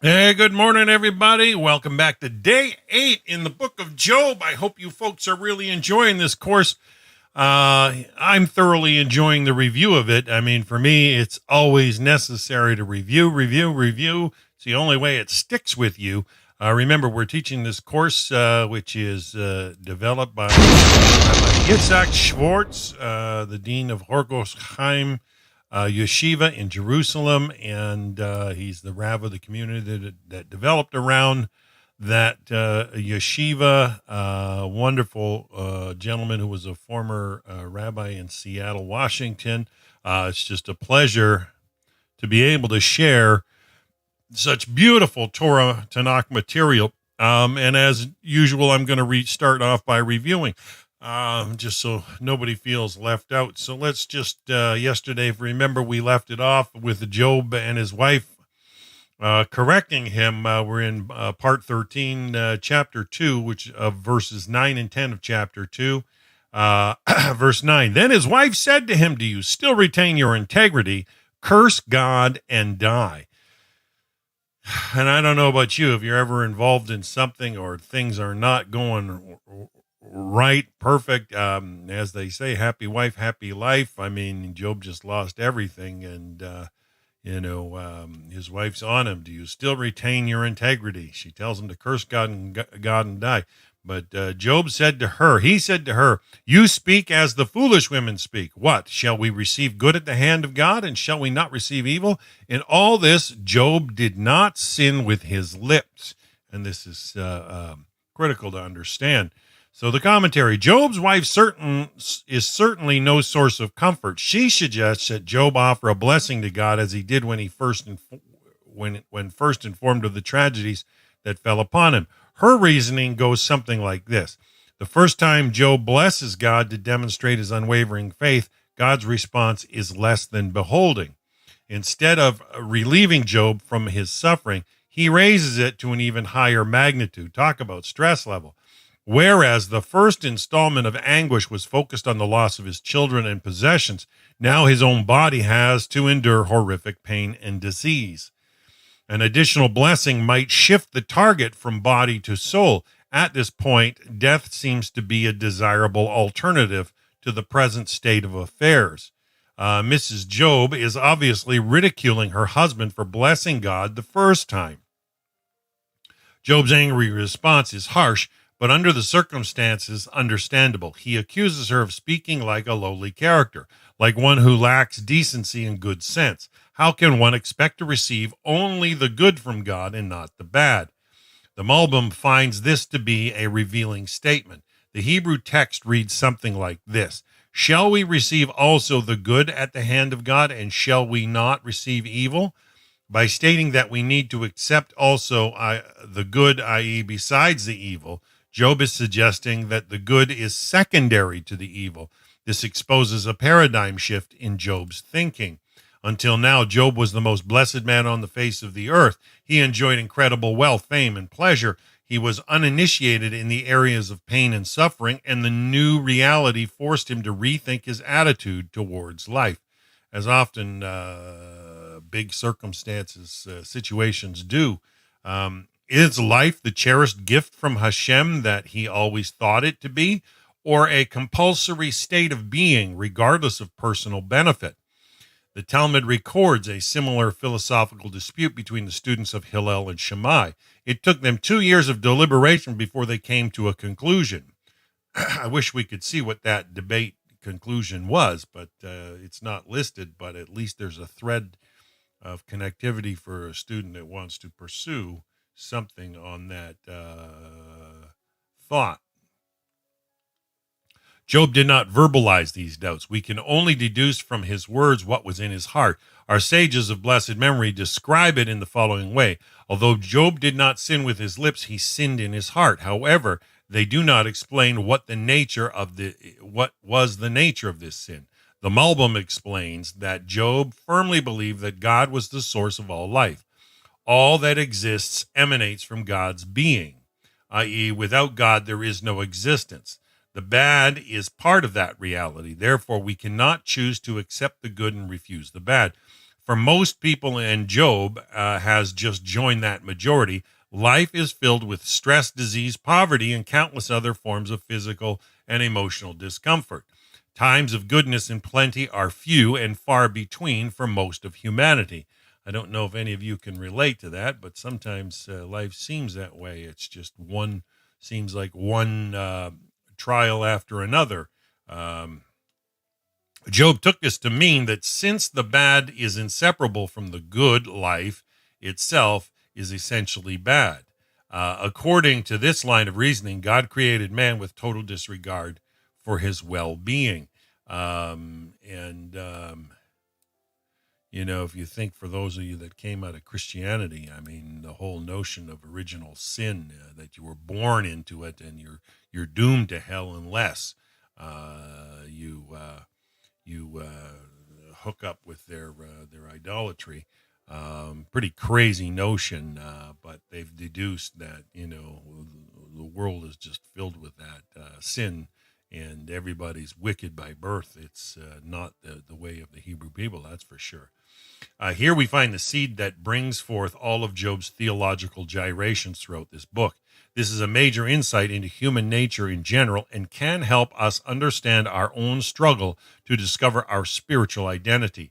Hey, good morning, everybody. Welcome back to day 8 in the book of Job. I hope you folks are really enjoying this course. I'm thoroughly enjoying the review of it. I mean, for me, it's always necessary to review. It's the only way it sticks with you. Remember, we're teaching this course, which is developed by Yitzhak Schwartz, the dean of Horgosheim Yeshiva in Jerusalem, and he's the Rav of the community that developed around that yeshiva. Wonderful gentleman who was a former rabbi in Seattle, Washington. It's just a pleasure to be able to share such beautiful Torah Tanakh material. And as usual, I'm going to start off by reviewing, just so nobody feels left out. So let's just, yesterday, if you remember, we left it off with Job and his wife correcting him. We're in part 13, chapter 2, which of verses 9 and 10 of chapter 2. Verse 9, then his wife said to him, do you still retain your integrity? Curse God and die. And I don't know about you, if you're ever involved in something or things are not going right, perfect, as they say, happy wife, happy life. I mean, Job just lost everything, and his wife's on him. Do you still retain your integrity? She tells him to curse God and die. But Job said to her, you speak as the foolish women speak. What? Shall we receive good at the hand of God, and shall we not receive evil? In all this, Job did not sin with his lips. And this is critical to understand. So the commentary, Job's wife is certainly no source of comfort. She suggests that Job offer a blessing to God as he did when first informed of the tragedies that fell upon him. Her reasoning goes something like this. The first time Job blesses God to demonstrate his unwavering faith, God's response is less than beholding. Instead of relieving Job from his suffering, he raises it to an even higher magnitude. Talk about stress level. Whereas the first installment of anguish was focused on the loss of his children and possessions, now his own body has to endure horrific pain and disease. An additional blessing might shift the target from body to soul. At this point, death seems to be a desirable alternative to the present state of affairs. Mrs. Job is obviously ridiculing her husband for blessing God the first time. Job's angry response is harsh, but under the circumstances, understandable. He accuses her of speaking like a lowly character, like one who lacks decency and good sense. How can one expect to receive only the good from God and not the bad? The Malbim finds this to be a revealing statement. The Hebrew text reads something like this: shall we receive also the good at the hand of God, and shall we not receive evil? By stating that we need to accept also the good, i.e., besides the evil, Job is suggesting that the good is secondary to the evil. This exposes a paradigm shift in Job's thinking. Until now, Job was the most blessed man on the face of the earth. He enjoyed incredible wealth, fame, and pleasure. He was uninitiated in the areas of pain and suffering, and the new reality forced him to rethink his attitude towards life. As often big circumstances, situations do. Is life the cherished gift from Hashem that he always thought it to be, or a compulsory state of being regardless of personal benefit? The Talmud records a similar philosophical dispute between the students of Hillel and Shammai. It took them 2 years of deliberation before they came to a conclusion. I wish we could see what that debate conclusion was, but it's not listed, but at least there's a thread of connectivity for a student that wants to pursue something on that thought. Job did not verbalize these doubts. We can only deduce from his words what was in his heart. Our sages of blessed memory describe it in the following way. Although Job did not sin with his lips, he sinned in his heart. However, they do not explain what was the nature of this sin. The Malbim explains that Job firmly believed that God was the source of all life. All that exists emanates from God's being, i.e., without God there is no existence. The bad is part of that reality. Therefore, we cannot choose to accept the good and refuse the bad. For most people, and Job has just joined that majority, life is filled with stress, disease, poverty, and countless other forms of physical and emotional discomfort. Times of goodness and plenty are few and far between for most of humanity. I don't know if any of you can relate to that, but sometimes life seems that way. It's just seems like one trial after another. Um, Job took this to mean that since the bad is inseparable from the good, life itself is essentially bad. According to this line of reasoning, God created man with total disregard for his well being. And you know, if you think, for those of you that came out of Christianity, I mean, the whole notion of original sin, that you were born into it and you're doomed to hell unless you hook up with their idolatry. Pretty crazy notion, but they've deduced that, you know, the world is just filled with that sin, and everybody's wicked by birth. It's not the way of the Hebrew people, that's for sure. Here we find the seed that brings forth all of Job's theological gyrations throughout this book. This is a major insight into human nature in general and can help us understand our own struggle to discover our spiritual identity.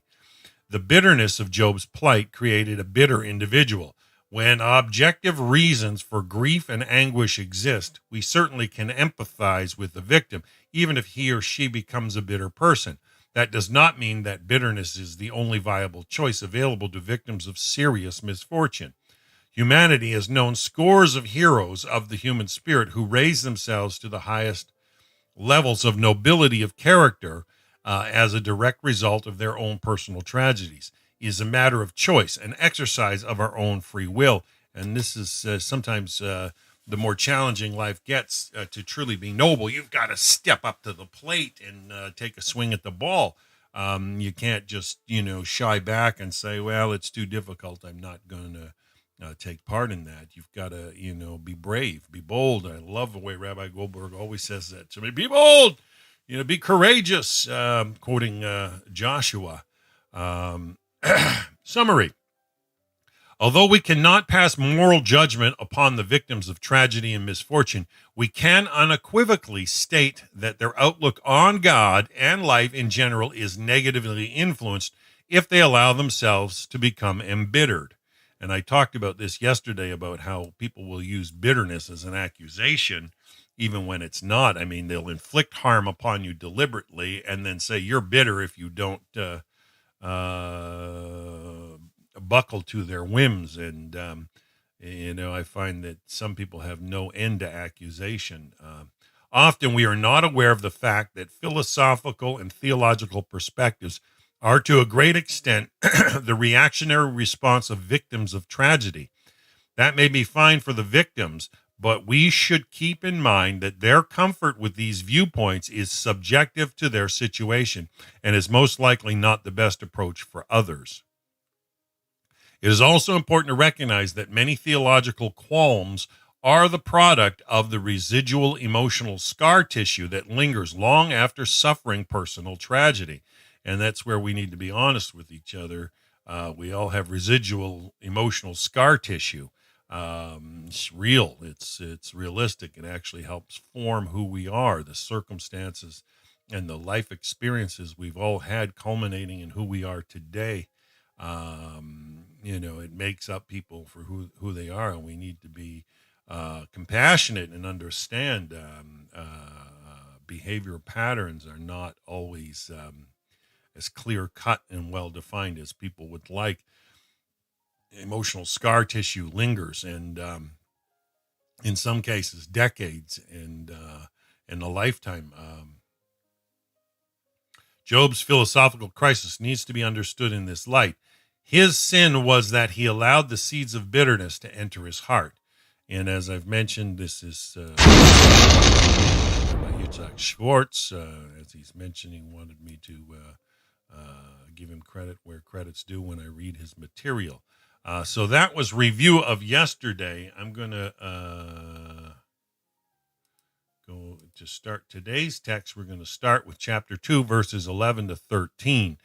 The bitterness of Job's plight created a bitter individual. When objective reasons for grief and anguish exist, we certainly can empathize with the victim, even if he or she becomes a bitter person. That does not mean that bitterness is the only viable choice available to victims of serious misfortune. Humanity has known scores of heroes of the human spirit who raise themselves to the highest levels of nobility of character as a direct result of their own personal tragedies. It is a matter of choice, an exercise of our own free will. And this is sometimes the more challenging life gets, to truly be noble, you've got to step up to the plate and take a swing at the ball. You can't just, shy back and say, well, it's too difficult, I'm not going to take part in that. You've got to, be brave, be bold. I love the way Rabbi Goldberg always says that to me. Be bold, be courageous, quoting Joshua. Summary. Although we cannot pass moral judgment upon the victims of tragedy and misfortune, we can unequivocally state that their outlook on God and life in general is negatively influenced if they allow themselves to become embittered. And I talked about this yesterday, about how people will use bitterness as an accusation, even when it's not. I mean, they'll inflict harm upon you deliberately and then say you're bitter if you don't buckle to their whims. And I find that some people have no end to accusation. Often we are not aware of the fact that philosophical and theological perspectives are to a great extent the reactionary response of victims of tragedy. That may be fine for the victims, but we should keep in mind that their comfort with these viewpoints is subjective to their situation and is most likely not the best approach for others. It is also important to recognize that many theological qualms are the product of the residual emotional scar tissue that lingers long after suffering personal tragedy. And that's where we need to be honest with each other. We all have residual emotional scar tissue. It's real. It's realistic. It actually helps form who we are, the circumstances and the life experiences we've all had culminating in who we are today. It makes up people for who they are, and we need to be compassionate and understand behavior patterns are not always as clear cut and well defined as people would like. Emotional scar tissue lingers, and in some cases decades and a lifetime. Job's philosophical crisis needs to be understood in this light. His sin was that he allowed the seeds of bitterness to enter his heart. And as I've mentioned, this is by Yitzhak Schwartz. As he's mentioning, wanted me to give him credit where credit's due when I read his material. So that was review of yesterday. I'm going to go to start today's text. We're going to start with chapter 2, verses 11 to 13.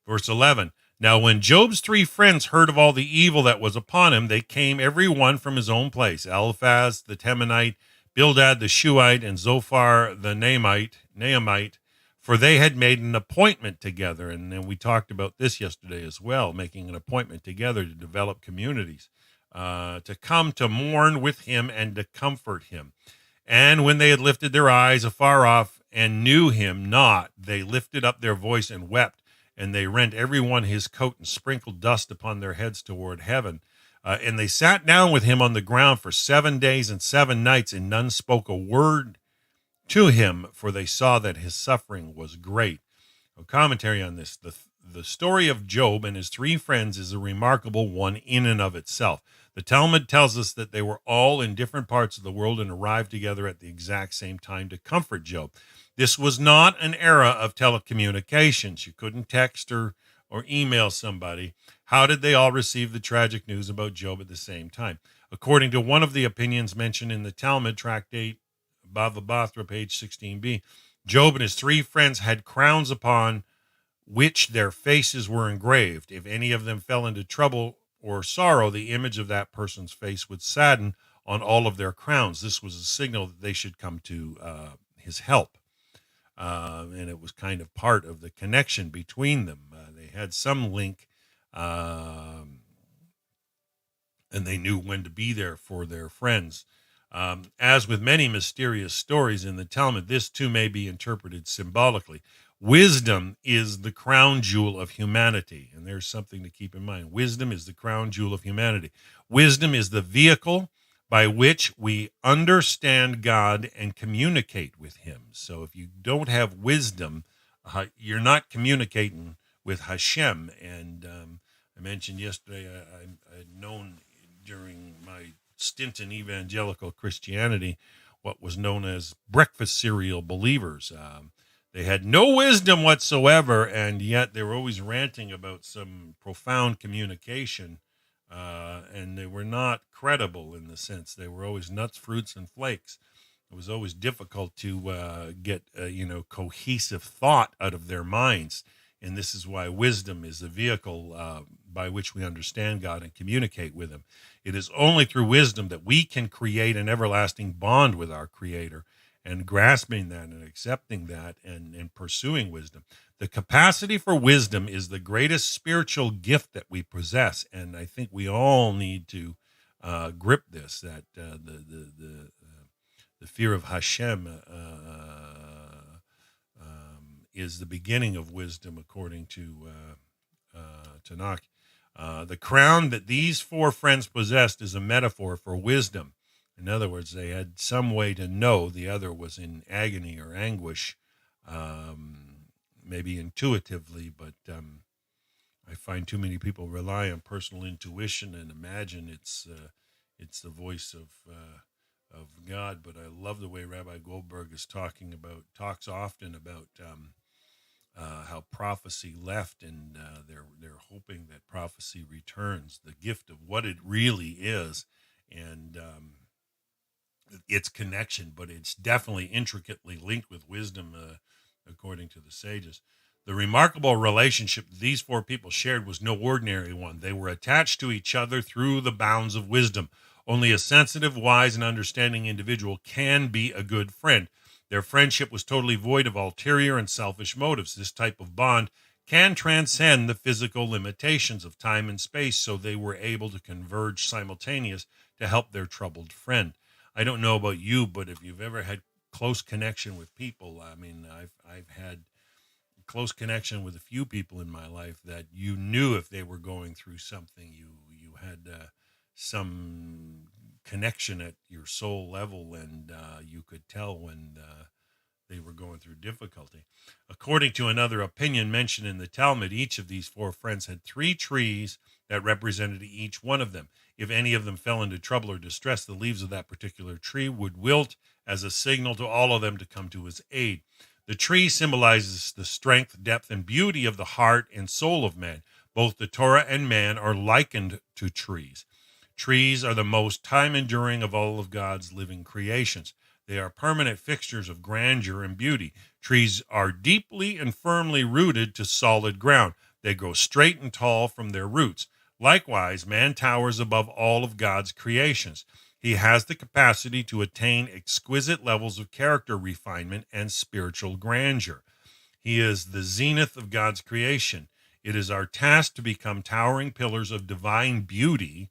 Verse 11. Now when Job's 3 friends heard of all the evil that was upon him, they came every one from his own place. Eliphaz the Temanite, Bildad the Shuhite, and Zophar the Naamite, for they had made an appointment together. And then we talked about this yesterday as well, making an appointment together to develop communities, to come to mourn with him and to comfort him. And when they had lifted their eyes afar off and knew him not, they lifted up their voice and wept, and they rent every one his coat and sprinkled dust upon their heads toward heaven. And they sat down with him on the ground for 7 days and 7 nights, and none spoke a word to him, for they saw that his suffering was great. A commentary on this. The story of Job and his 3 friends is a remarkable one in and of itself. The Talmud tells us that they were all in different parts of the world and arrived together at the exact same time to comfort Job. This was not an era of telecommunications. You couldn't text or email somebody. How did they all receive the tragic news about Job at the same time? According to one of the opinions mentioned in the Talmud, Tractate Bava Bathra, page 16b, Job and his 3 friends had crowns upon which their faces were engraved. If any of them fell into trouble or sorrow, the image of that person's face would sadden on all of their crowns. This was a signal that they should come to his help. And it was kind of part of the connection between them. They had some link, and they knew when to be there for their friends. As with many mysterious stories in the Talmud, this too may be interpreted symbolically. Wisdom is the crown jewel of humanity, and there's something to keep in mind. Wisdom is the crown jewel of humanity. Wisdom is the vehicle by which we understand God and communicate with him. So if you don't have wisdom, you're not communicating with Hashem. And I mentioned yesterday, I'd known during my stint in evangelical Christianity what was known as breakfast cereal believers. They had no wisdom whatsoever, and yet they were always ranting about some profound communication, and they were not credible in the sense. They were always nuts, fruits, and flakes. It was always difficult to get cohesive thought out of their minds, and this is why wisdom is the vehicle by which we understand God and communicate with him. It is only through wisdom that we can create an everlasting bond with our Creator, and grasping that and accepting that and pursuing wisdom. The capacity for wisdom is the greatest spiritual gift that we possess, and I think we all need to grip this, that the fear of Hashem is the beginning of wisdom, according to Tanakh. The crown that these 4 friends possessed is a metaphor for wisdom. In other words, they had some way to know the other was in agony or anguish, maybe intuitively, but I find too many people rely on personal intuition and imagine it's the voice of God. But I love the way Rabbi Goldberg talks often about how prophecy left, and they're hoping that prophecy returns, the gift of what it really is, and its connection, but it's definitely intricately linked with wisdom, according to the sages. The remarkable relationship these 4 people shared was no ordinary one. They were attached to each other through the bounds of wisdom. Only a sensitive, wise, and understanding individual can be a good friend. Their friendship was totally void of ulterior and selfish motives. This type of bond can transcend the physical limitations of time and space, so they were able to converge simultaneous to help their troubled friend. I don't know about you, but if you've ever had close connection with people, I mean, I've had close connection with a few people in my life that you knew if they were going through something, you had some connection at your soul level, and you could tell when they were going through difficulty. According to another opinion mentioned in the Talmud, each of these 4 friends had 3 trees that represented each one of them. If any of them fell into trouble or distress, the leaves of that particular tree would wilt as a signal to all of them to come to his aid. The tree symbolizes the strength, depth, and beauty of the heart and soul of man. Both the Torah and man are likened to trees. Trees are the most time-enduring of all of God's living creations. They are permanent fixtures of grandeur and beauty. Trees are deeply and firmly rooted to solid ground. They grow straight and tall from their roots. Likewise, man towers above all of God's creations. He has the capacity to attain exquisite levels of character refinement and spiritual grandeur. He is the zenith of God's creation. It is our task to become towering pillars of divine beauty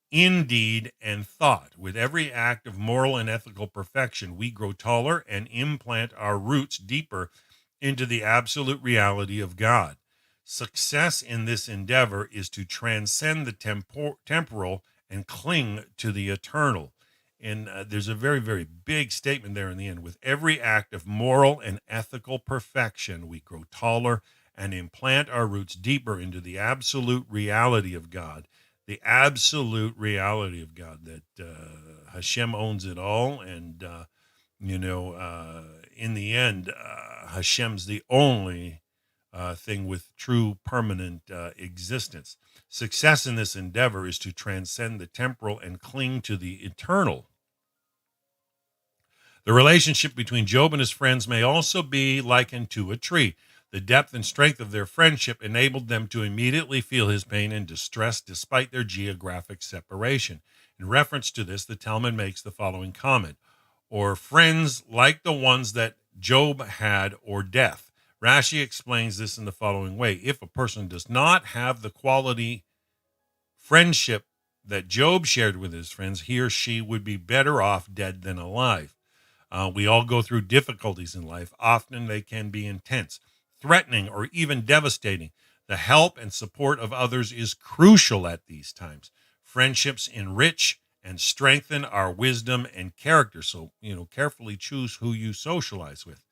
in deed and thought. With every act of moral and ethical perfection, we grow taller and implant our roots deeper into the absolute reality of God. Success in this endeavor is to transcend the temporal and cling to the eternal. And there's a very, very big statement there in the end. With every act of moral and ethical perfection, we grow taller and implant our roots deeper into the absolute reality of God. The absolute reality of God, that Hashem owns it all. And, in the end, Hashem's the only thing with true permanent existence. Success in this endeavor is to transcend the temporal and cling to the eternal. The relationship between Job and his friends may also be likened to a tree. The depth and strength of their friendship enabled them to immediately feel his pain and distress despite their geographic separation. In reference to this, the Talmud makes the following comment: or friends like the ones that Job had, or death. Rashi explains this in the following way: if a person does not have the quality friendship that Job shared with his friends, he or she would be better off dead than alive. We all go through difficulties in life. Often they can be intense, threatening, or even devastating. The help and support of others is crucial at these times. Friendships enrich and strengthen our wisdom and character. So, carefully choose who you socialize with.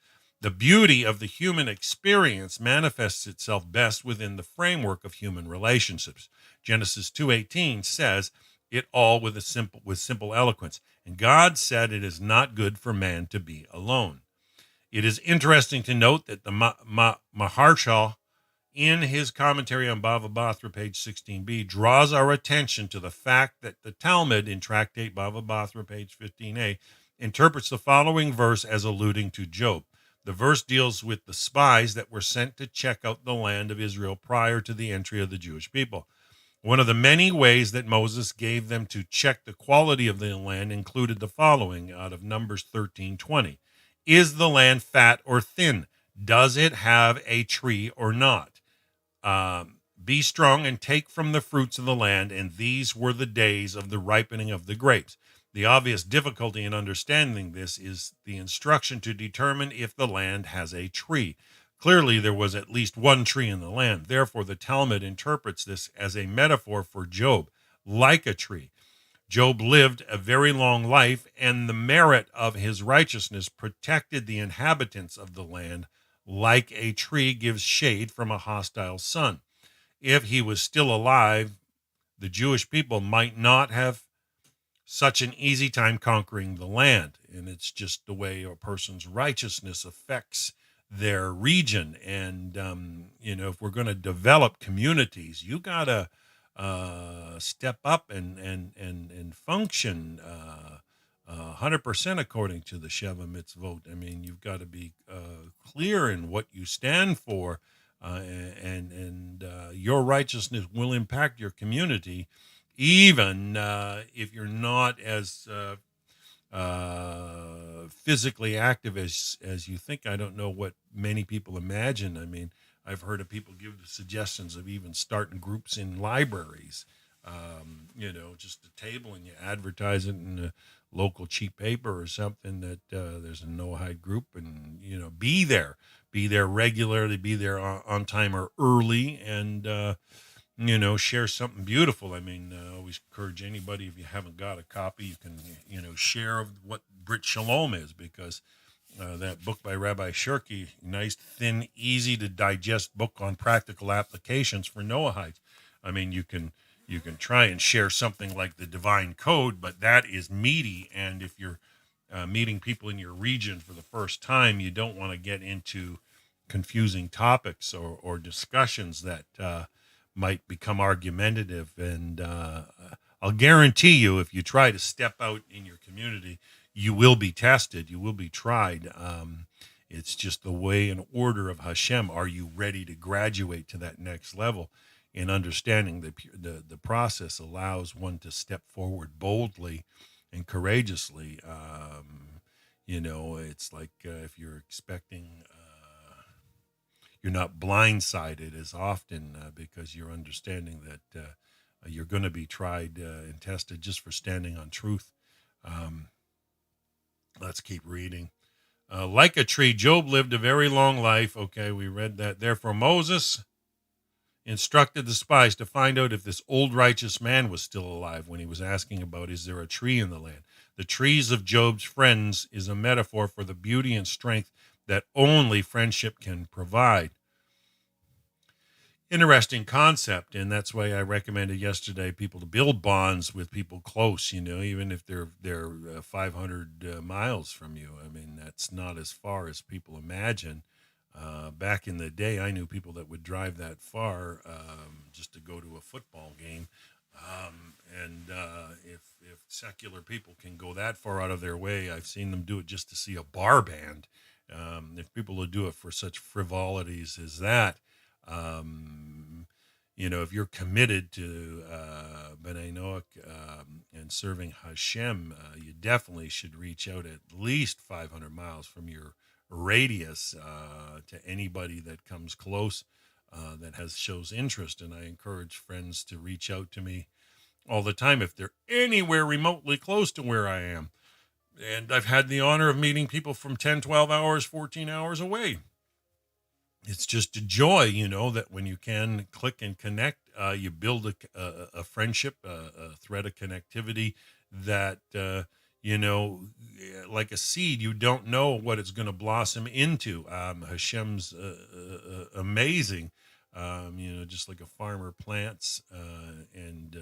The beauty of the human experience manifests itself best within the framework of human relationships. Genesis 2:18 says it all with simple eloquence. And God said it is not good for man to be alone. It is interesting to note that the Maharshal, in his commentary on Bava Batra, page 16b, draws our attention to the fact that the Talmud, in Tractate Bava Batra, page 15a, interprets the following verse as alluding to Job. The verse deals with the spies that were sent to check out the land of Israel prior to the entry of the Jewish people. One of the many ways that Moses gave them to check the quality of the land included the following out of Numbers 13:20. Is the land fat or thin? Does it have a tree or not? Be strong and take from the fruits of the land, and these were the days of the ripening of the grapes. The obvious difficulty in understanding this is the instruction to determine if the land has a tree. Clearly, there was at least one tree in the land. Therefore, the Talmud interprets this as a metaphor for Job, like a tree. Job lived a very long life, and the merit of his righteousness protected the inhabitants of the land, like a tree gives shade from a hostile sun. If he was still alive, the Jewish people might not have such an easy time conquering the land. And it's just the way a person's righteousness affects their region. And, if we're going to develop communities, you got to step up and function 100% according to the Sheva Mitzvot. I mean, you've got to be clear in what you stand for, and your righteousness will impact your community, even if you're not as physically active as you think. I don't know what many people imagine. I mean, I've heard of people give the suggestions of even starting groups in libraries, just a table, and you advertise it in a local cheap paper or something that there's a Noahide group, and, be there regularly, be there on time or early, and, share something beautiful. I mean, I always encourage anybody, if you haven't got a copy, you can, share what Brit Shalom is, because that book by Rabbi Shirky, nice, thin, easy to digest book on practical applications for Noahites. I mean, you can try and share something like the Divine Code, but that is meaty. And if you're meeting people in your region for the first time, you don't want to get into confusing topics or discussions that might become argumentative. And I'll guarantee you, if you try to step out in your community, you will be tested, you will be tried. It's just the way and order of Hashem. Are you ready to graduate to that next level? In understanding the process allows one to step forward boldly and courageously. It's like if you're expecting, you're not blindsided as often because you're understanding that you're going to be tried and tested just for standing on truth. Let's keep reading. Like a tree, Job lived a very long life. Okay, we read that. Therefore, Moses instructed the spies to find out if this old righteous man was still alive when he was asking about, is there a tree in the land? The trees of Job's friends is a metaphor for the beauty and strength that only friendship can provide. Interesting concept, and that's why I recommended yesterday people to build bonds with people close, even if they're 500 miles from you. I mean, that's not as far as people imagine. Back in the day, I knew people that would drive that far just to go to a football game. If secular people can go that far out of their way, I've seen them do it just to see a bar band. If people will do it for such frivolities as that, if you're committed to B'nai Noach and serving Hashem, you definitely should reach out at least 500 miles from your radius to anybody that comes close that shows interest. And I encourage friends to reach out to me all the time if they're anywhere remotely close to where I am. And I've had the honor of meeting people from 10, 12 hours, 14 hours away. It's just a joy, that when you can click and connect, you build a friendship, a thread of connectivity that, like a seed, you don't know what it's going to blossom into. Hashem's amazing, just like a farmer plants and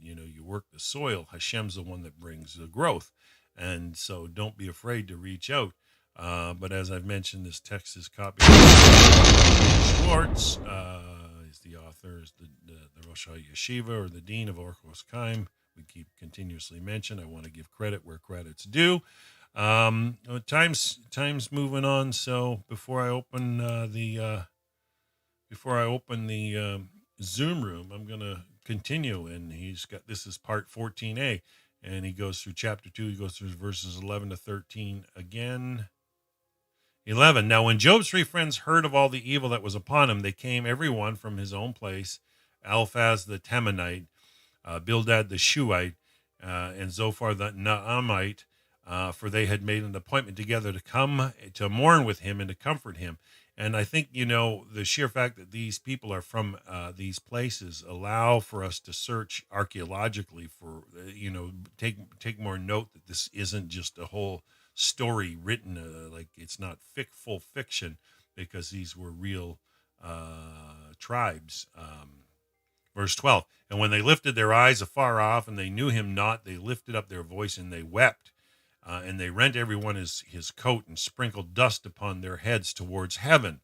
you work the soil. Hashem's the one that brings the growth. And so don't be afraid to reach out. But as I've mentioned, this text is copied by Schwartz. He's the author, is the Rosh Yeshiva or the Dean of Orchos Chaim. We keep continuously mentioned. I want to give credit where credit's due. Time's moving on. So before I open the Zoom room, I'm going to continue. And this is part 14a, and he goes through chapter 2. He goes through verses 11 to 13 again. 11. Now, when Job's three friends heard of all the evil that was upon him, they came every one from his own place: Eliphaz the Temanite, Bildad the Shuhite, and Zophar the Naamite, for they had made an appointment together to come to mourn with him and to comfort him. And I think, the sheer fact that these people are from these places allow for us to search archaeologically for, take more note that this isn't just a whole story written like it's not full fiction, because these were real tribes. Verse 12, and when they lifted their eyes afar off and they knew him not, they lifted up their voice and they wept, and they rent every one his coat and sprinkled dust upon their heads towards heaven.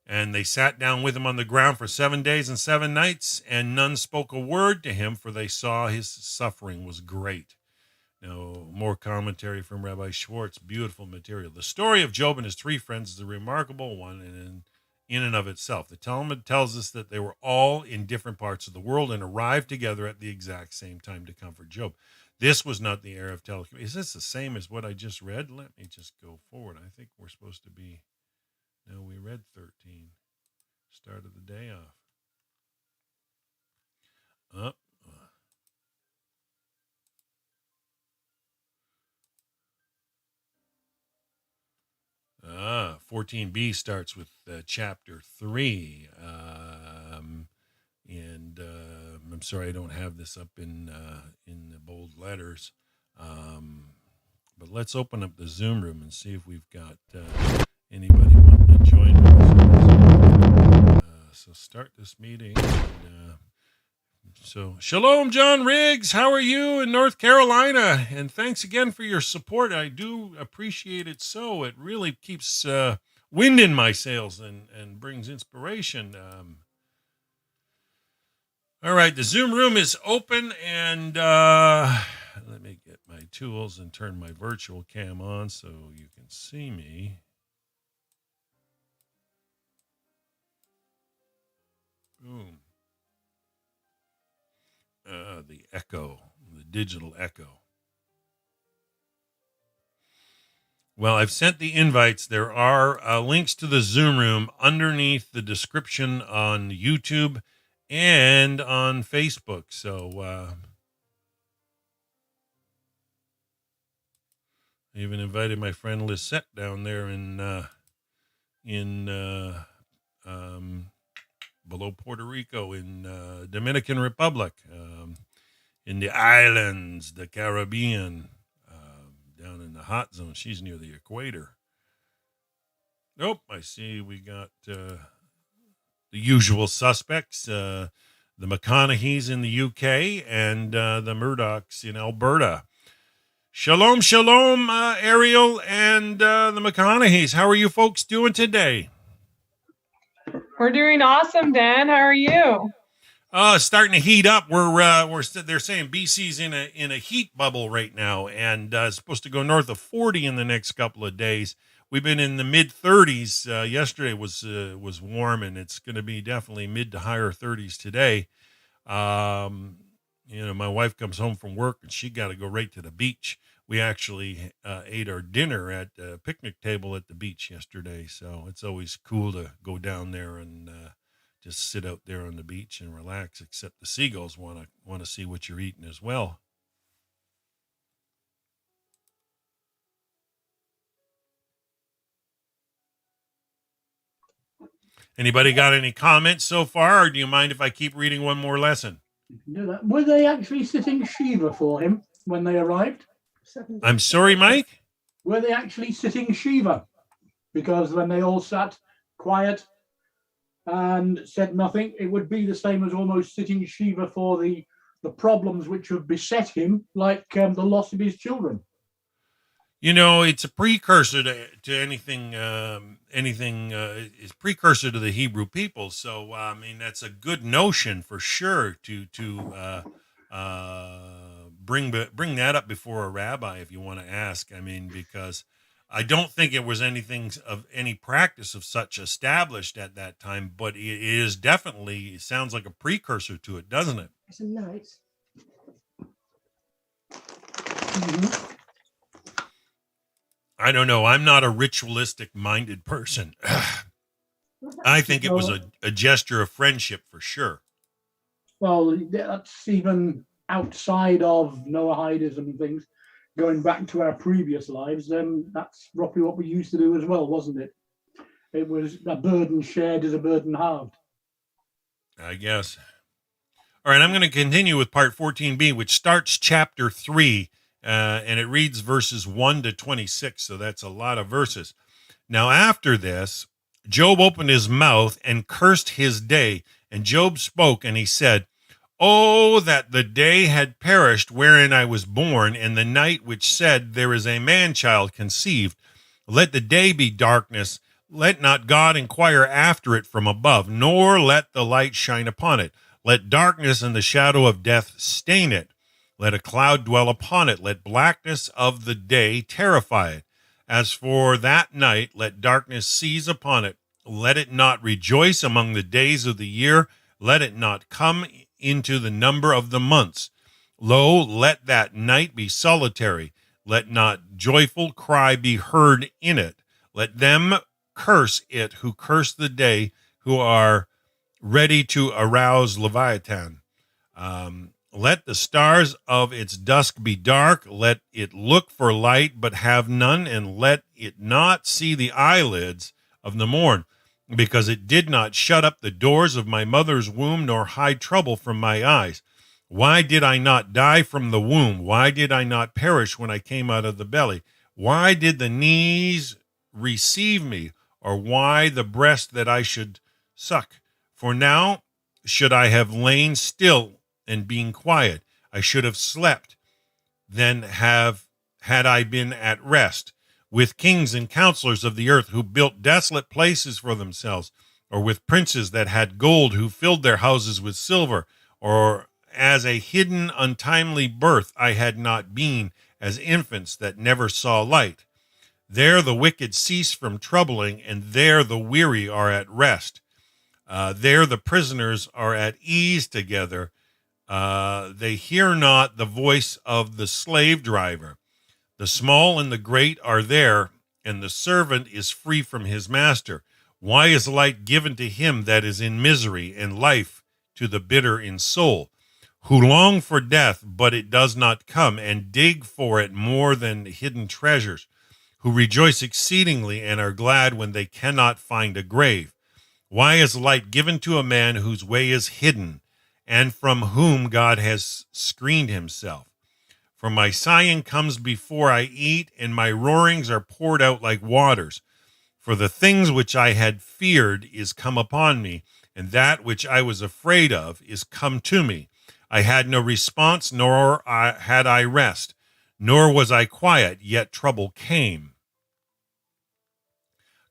And they sat down with him on the ground for 7 days and 7 nights, and none spoke a word to him, for they saw his suffering was great. Now, more commentary from Rabbi Schwartz. Beautiful material. The story of Job and his three friends is a remarkable one in and of itself. The Talmud tells us that they were all in different parts of the world and arrived together at the exact same time to comfort Job. This was not the era of telecommunication. Is this the same as what I just read? Let me just go forward. I think we're supposed to be... No, we read 13. Started the day off. Up. 14b starts with chapter 3. I'm sorry I don't have this up in the bold letters. But let's open up the Zoom room and see if we've got anybody wanting to join us. So start this meeting. So, Shalom, John Riggs. How are you in North Carolina? And thanks again for your support. I do appreciate it so. It really keeps wind in my sails and brings inspiration. All right, the Zoom room is open, and let me get my tools and turn my virtual cam on so you can see me. Boom. The echo, the digital echo. Well, I've sent the invites. There are links to the Zoom room underneath the description on YouTube and on Facebook. So I even invited my friend Lisette down there in below Puerto Rico, in Dominican Republic, in the islands, the Caribbean, down in the hot zone. She's near the equator. Nope, I see we got the usual suspects, the McConaugheys in the UK and the Murdochs in Alberta. Shalom, shalom, Ariel and the McConaugheys. How are you folks doing today? We're doing awesome, Dan. How are you? Starting to heat up. They're saying BC's in a heat bubble right now, and it's supposed to go north of 40 in the next couple of days. We've been in the mid 30s. Yesterday was warm, and it's going to be definitely mid to higher 30s today. My wife comes home from work, and she got to go right to the beach. We actually ate our dinner at a picnic table at the beach yesterday, so it's always cool to go down there and just sit out there on the beach and relax, except the seagulls want to see what you're eating as well. Anybody got any comments so far, or do you mind if I keep reading one more lesson? Were they actually sitting Shiva for him when they arrived? I'm sorry, Mike? Were they actually sitting Shiva? Because when they all sat quiet and said nothing, it would be the same as almost sitting Shiva for the problems which have beset him, like the loss of his children. It's a precursor to anything. Is precursor to the Hebrew people. So that's a good notion for sure to bring that up before a rabbi if you want to ask. Because I don't think it was anything of any practice of such established at that time, but it sounds like a precursor to it, doesn't it? It's a night. Mm-hmm. I don't know. I'm not a ritualistic minded person. I think it was a gesture of friendship for sure. Well, that's even outside of Noahidism and things. Going back to our previous lives, that's roughly what we used to do as well, wasn't it? It was a burden shared is a burden halved. I guess. All right, I'm going to continue with part 14b, which starts chapter 3. And it reads verses 1 to 26, so that's a lot of verses. Now, after this, Job opened his mouth and cursed his day. And Job spoke, and he said, "Oh, that the day had perished wherein I was born, and the night which said, there is a man-child conceived. Let the day be darkness. Let not God inquire after it from above, nor let the light shine upon it. Let darkness and the shadow of death stain it. Let a cloud dwell upon it. Let blackness of the day terrify it. As for that night, let darkness seize upon it. Let it not rejoice among the days of the year. Let it not come into the number of the months. Lo, let that night be solitary. Let not joyful cry be heard in it. Let them curse it who curse the day, who are ready to arouse Leviathan. Let the stars of its dusk be dark. Let it look for light, but have none, and let it not see the eyelids of the morn, because it did not shut up the doors of my mother's womb, nor hide trouble from my eyes. Why did I not die from the womb? Why did I not perish when I came out of the belly? Why did the knees receive me, or why the breast that I should suck? For now should I have lain still and being quiet, I should have slept, then had I been at rest, with kings and counselors of the earth who built desolate places for themselves, or with princes that had gold who filled their houses with silver, or as a hidden untimely birth I had not been, as infants that never saw light. There the wicked cease from troubling, and there the weary are at rest. There the prisoners are at ease together. They hear not the voice of the slave driver. The small and the great are there, and the servant is free from his master. Why is light given to him that is in misery, and life to the bitter in soul, who long for death, but it does not come, and dig for it more than hidden treasures, who rejoice exceedingly and are glad when they cannot find a grave? Why is light given to a man whose way is hidden, and from whom God has screened himself? For my sighing comes before I eat, and my roarings are poured out like waters. For the things which I had feared is come upon me, and that which I was afraid of is come to me. I had no response, nor had I rest, nor was I quiet, yet trouble came.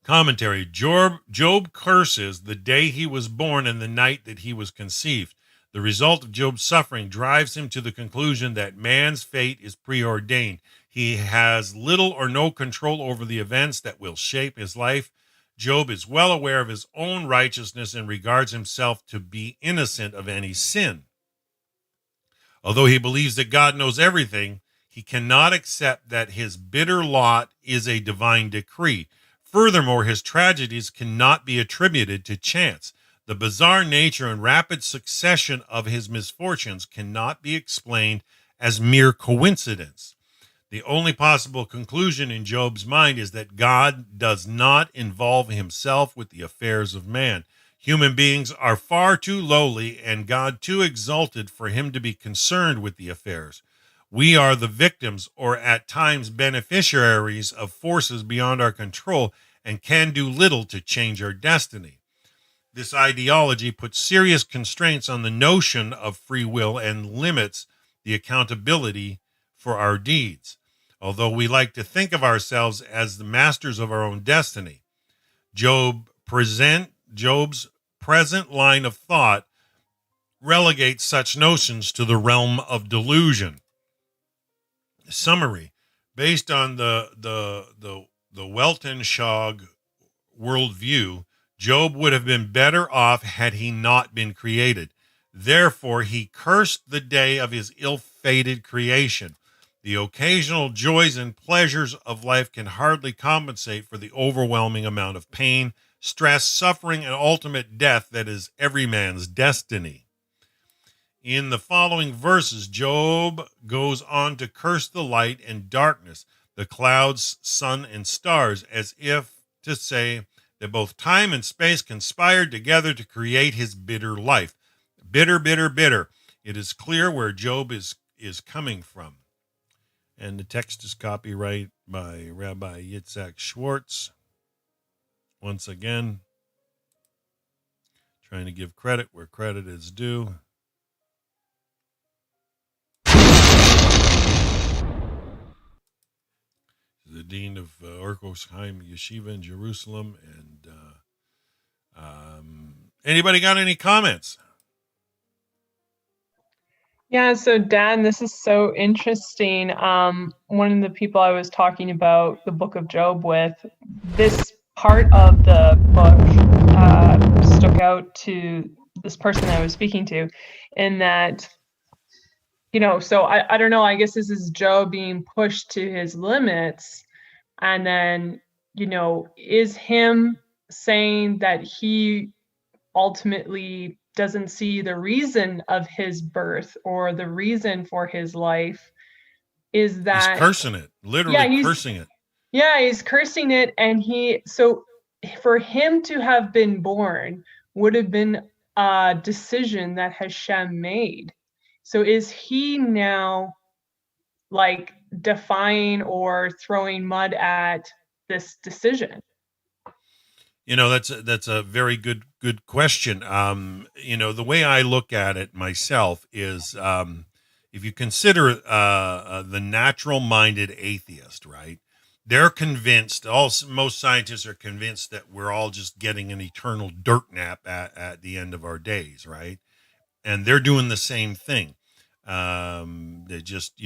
Commentary. Job curses the day he was born and the night that he was conceived. The result of Job's suffering drives him to the conclusion that man's fate is preordained. He has little or no control over the events that will shape his life. Job is well aware of his own righteousness and regards himself to be innocent of any sin. Although he believes that God knows everything, he cannot accept that his bitter lot is a divine decree. Furthermore, his tragedies cannot be attributed to chance. The bizarre nature and rapid succession of his misfortunes cannot be explained as mere coincidence. The only possible conclusion in Job's mind is that God does not involve himself with the affairs of man. Human beings are far too lowly and God too exalted for him to be concerned with the affairs. We are the victims, or at times beneficiaries, of forces beyond our control and can do little to change our destiny. This ideology puts serious constraints on the notion of free will and limits the accountability for our deeds. Although we like to think of ourselves as the masters of our own destiny, Job's present line of thought relegates such notions to the realm of delusion. Summary: based on the Weltanschauung worldview, Job would have been better off had he not been created. Therefore, he cursed the day of his ill-fated creation. The occasional joys and pleasures of life can hardly compensate for the overwhelming amount of pain, stress, suffering, and ultimate death that is every man's destiny. In the following verses, Job goes on to curse the light and darkness, the clouds, sun, and stars, as if to say that both time and space conspired together to create his bitter life. Bitter, bitter, bitter. It is clear where Job is coming from. And the text is copyright by Rabbi Yitzhak Schwartz. Once again, trying to give credit where credit is due. The dean of Orkos Chaim Yeshiva in Jerusalem. And anybody got any comments? Yeah, so Dan, this is so interesting. One of the people I was talking about the book of Job with, this part of the book stuck out to this person I was speaking to, in that, so I don't know, I guess this is Job being pushed to his limits. And then, is him saying that he ultimately doesn't see the reason of his birth or the reason for his life, is that he's cursing it, literally cursing it. Yeah, he's cursing it. And so for him to have been born would have been a decision that Hashem made. So is he now like defying or throwing mud at this decision? That's a very good question. The way I look at it myself is, if you consider the natural-minded atheist, right? They're convinced. Most scientists are convinced that we're all just getting an eternal dirt nap at the end of our days, right? And they're doing the same thing. They just,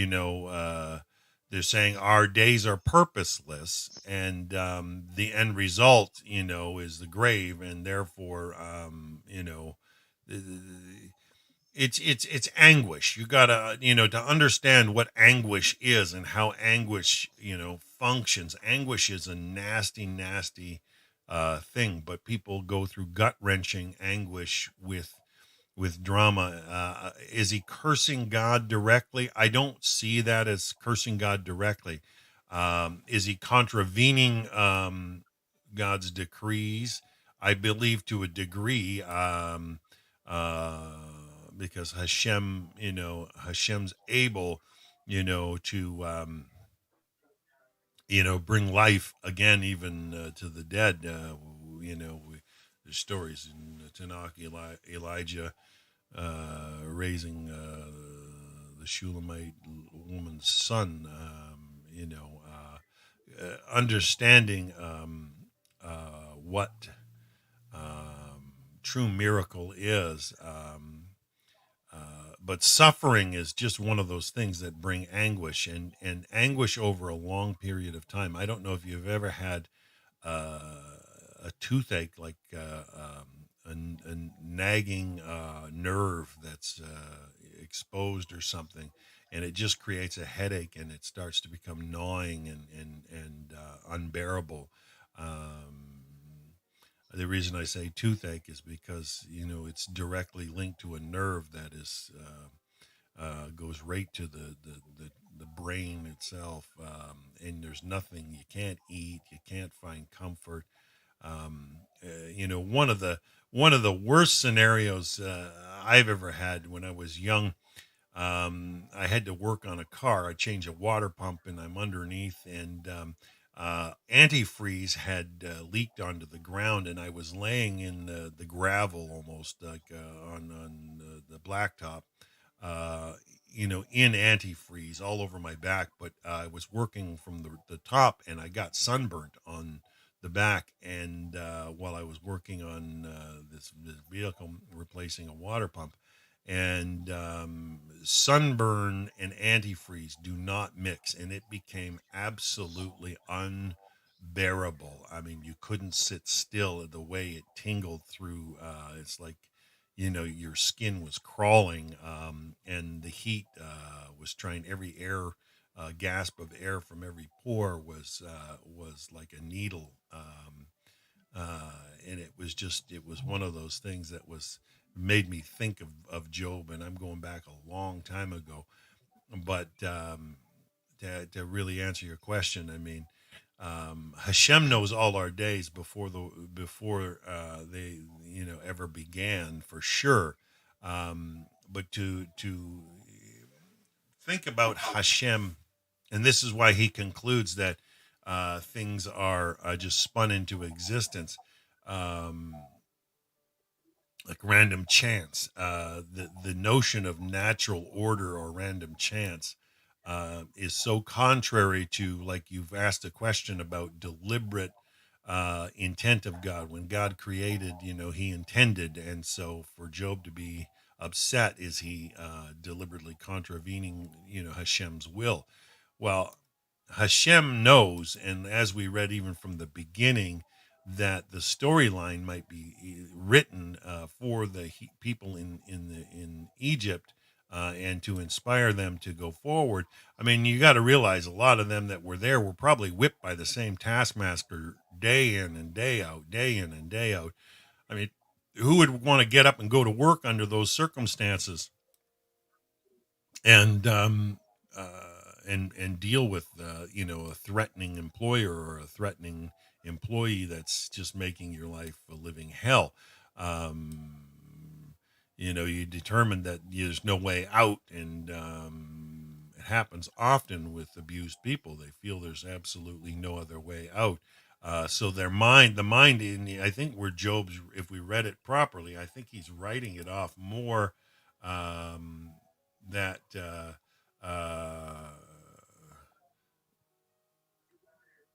they're saying our days are purposeless, and the end result, is the grave, and therefore, it's anguish. You gotta, to understand what anguish is and how anguish, functions. Anguish is a nasty, nasty thing, but people go through gut wrenching anguish with drama. Is he cursing God directly? I don't see that as cursing God directly. Is he contravening God's decrees? I believe to a degree, uh, because Hashem's able, to bring life again, even to the dead. There's stories in Tanakh, Elijah raising the Shulamite woman's son, understanding what true miracle is. But suffering is just one of those things that bring anguish, and anguish over a long period of time. I don't know if you've ever had a toothache, like a nagging nerve that's exposed or something, and it just creates a headache, and it starts to become gnawing and unbearable. The reason I say toothache is because it's directly linked to a nerve that is goes right to the brain itself, and there's nothing you can't eat, you can't find comfort. One of the worst scenarios I've ever had when I was young. I had to work on a car. I changed a water pump, and I'm underneath, and antifreeze had leaked onto the ground, and I was laying in the gravel, almost like on the blacktop, uh, in antifreeze all over my back. But I was working from the top, and I got sunburnt on the back, and while I was working on this vehicle, replacing a water pump, and sunburn and antifreeze do not mix, and it became absolutely unbearable. I mean, you couldn't sit still. The way it tingled through, it's like your skin was crawling, and the heat was trying. Every air gasp of air from every pore was like a needle. And it was one of those things that was made me think of Job, and I'm going back a long time ago. But to really answer your question, I mean, Hashem knows all our days before they ever began, for sure. But to think about Hashem, and this is why he concludes that things are just spun into existence, um, like random chance. The notion of natural order or random chance is so contrary to, like you've asked a question about deliberate intent of God. When God created, he intended. And so for Job to be upset, is he deliberately contravening, Hashem's will? Well, Hashem knows, and as we read even from the beginning, that the storyline might be written for the people in Egypt, and to inspire them to go forward. I mean, you got to realize a lot of them that were there were probably whipped by the same taskmaster day in and day out, day in and day out. I mean, who would want to get up and go to work under those circumstances? And and deal with a threatening employer or a threatening employee that's just making your life a living hell. um, you determine that there's no way out, and it happens often with abused people. They feel there's absolutely no other way out. So the mind I think where Job's, if we read it properly, I think he's writing it off more, um, that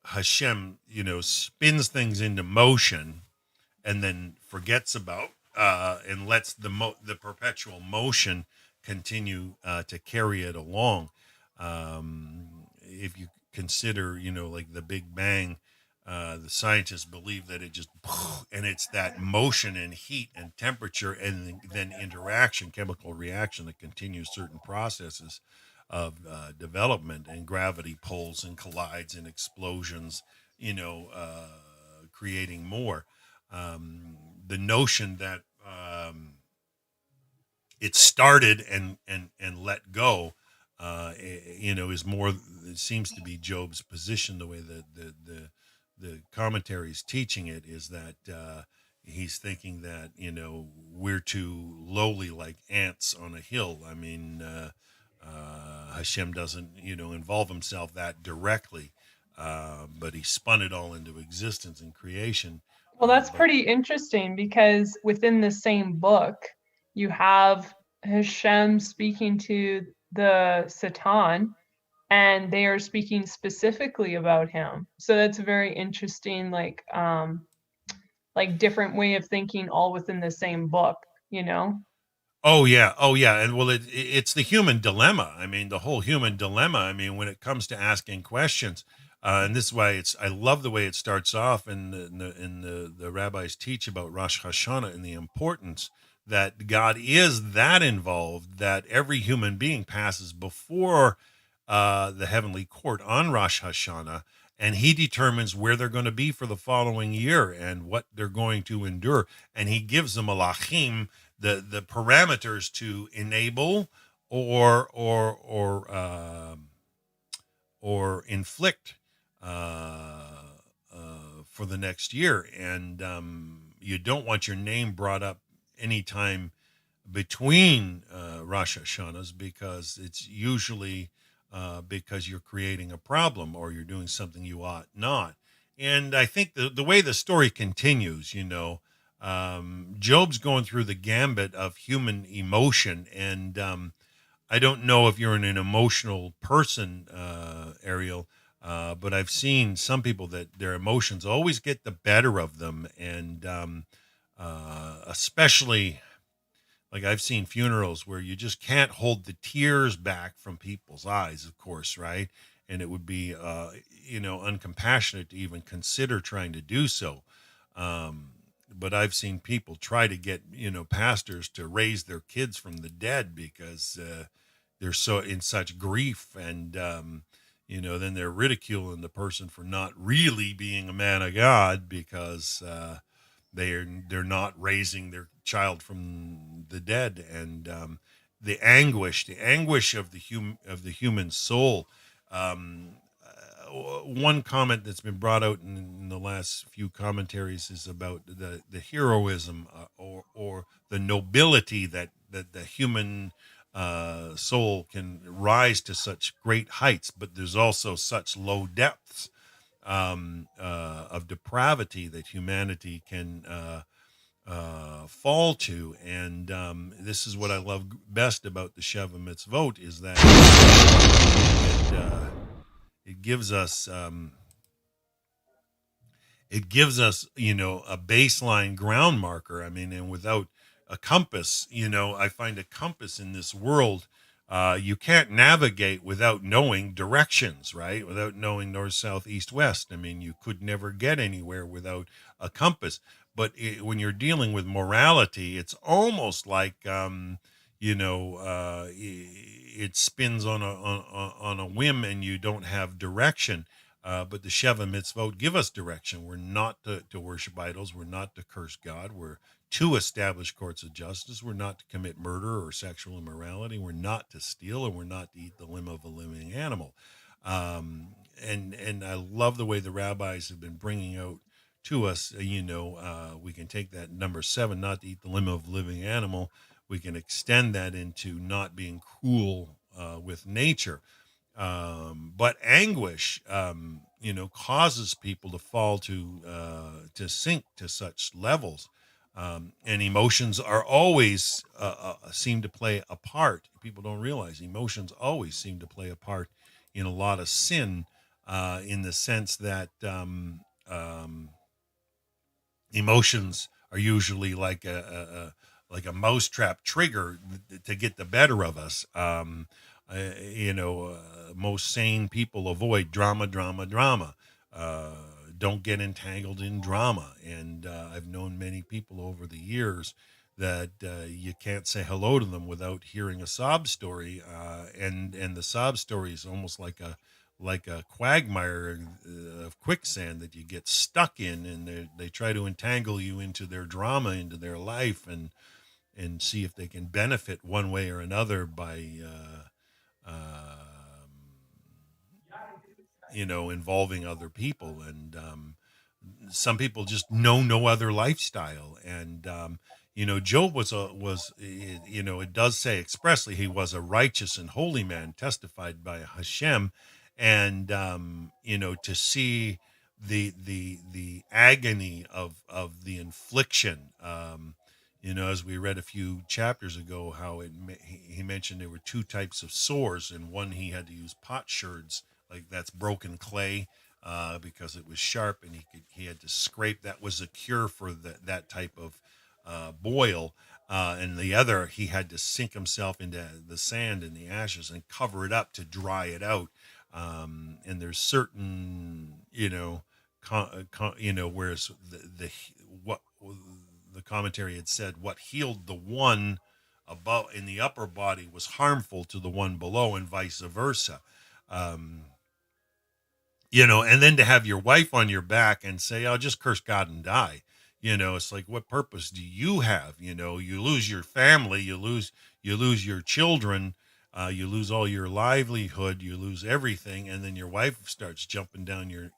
Hashem, spins things into motion, and then forgets about, and lets the perpetual motion continue to carry it along. if you consider, like the Big Bang, the scientists believe that it just, and it's that motion and heat and temperature and then interaction, chemical reaction that continues certain processes of development, and gravity pulls and collides and explosions, creating more. The notion that it started and let go, is more. It seems to be Job's position. The way that the commentary is teaching it is that he's thinking that we're too lowly, like ants on a hill. I mean, Hashem doesn't involve himself that directly, but he spun it all into existence and creation. Well, that's pretty interesting, because within the same book, you have Hashem speaking to the Satan, and they are speaking specifically about him. So that's a very interesting, like different way of thinking, all within the same book, Oh yeah, and well, it's the human dilemma. I mean, the whole human dilemma. I mean, when it comes to asking questions, and this is why I love the way it starts off, and the rabbis teach about Rosh Hashanah and the importance that God is that involved, that every human being passes before the heavenly court on Rosh Hashanah, and he determines where they're going to be for the following year and what they're going to endure, and he gives them malachim, the parameters to enable or inflict for the next year. And you don't want your name brought up anytime between Rosh Hashanahs, because it's usually because you're creating a problem or you're doing something you ought not. And I think the way the story continues, Job's going through the gambit of human emotion. And I don't know if you're an emotional person, Ariel, but I've seen some people that their emotions always get the better of them. And especially, like, I've seen funerals where you just can't hold the tears back from people's eyes, of course, right? And it would be, uncompassionate to even consider trying to do so. But I've seen people try to get, pastors to raise their kids from the dead because they're so in such grief. And, then they're ridiculing the person for not really being a man of God because they're not raising their child from the dead. And the anguish of the human soul. One comment that's been brought out in the last few commentaries is about the heroism or the nobility that the human soul can rise to such great heights, but there's also such low depths of depravity that humanity can fall to. And this is what I love best about the Sheva Mitzvot, is that it gives us a baseline ground marker. I mean, and without a compass, I find a compass in this world. You can't navigate without knowing directions, right? Without knowing north, south, east, west. I mean, you could never get anywhere without a compass. But when you're dealing with morality, it's almost like, it spins on a whim, and you don't have direction. But the Sheva Mitzvot give us direction. We're not to worship idols. We're not to curse God. We're to establish courts of justice. We're not to commit murder or sexual immorality. We're not to steal, and we're not to eat the limb of a living animal. And I love the way the rabbis have been bringing out to us. We can take that number 7, not to eat the limb of a living animal. We can extend that into not being cruel with nature. But anguish, causes people to fall to sink to such levels. And emotions are always seem to play a part. People don't realize emotions always seem to play a part in a lot of sin, in the sense that emotions are usually like a mousetrap trigger to get the better of us. most sane people avoid drama, drama, drama. Don't get entangled in drama. And I've known many people over the years that you can't say hello to them without hearing a sob story, and the sob story is almost like a quagmire of quicksand that you get stuck in, and they try to entangle you into their drama, into their life, and see if they can benefit one way or another by involving other people. And some people just know no other lifestyle. And Job it does say expressly he was a righteous and holy man, testified by Hashem. And to see the agony of the infliction, as we read a few chapters ago, how he mentioned there were two types of sores, and one he had to use potsherds, like that's broken clay, because it was sharp, and he had to scrape. That was a cure for that type of boil. And the other, he had to sink himself into the sand and the ashes and cover it up to dry it out. And there's certain, whereas what the commentary had said, what healed the one above in the upper body was harmful to the one below, and vice versa. And then to have your wife on your back and say, "I'll just curse God and die." It's like, what purpose do you have? You lose your family, you lose your children, you lose all your livelihood, you lose everything, and then your wife starts jumping down your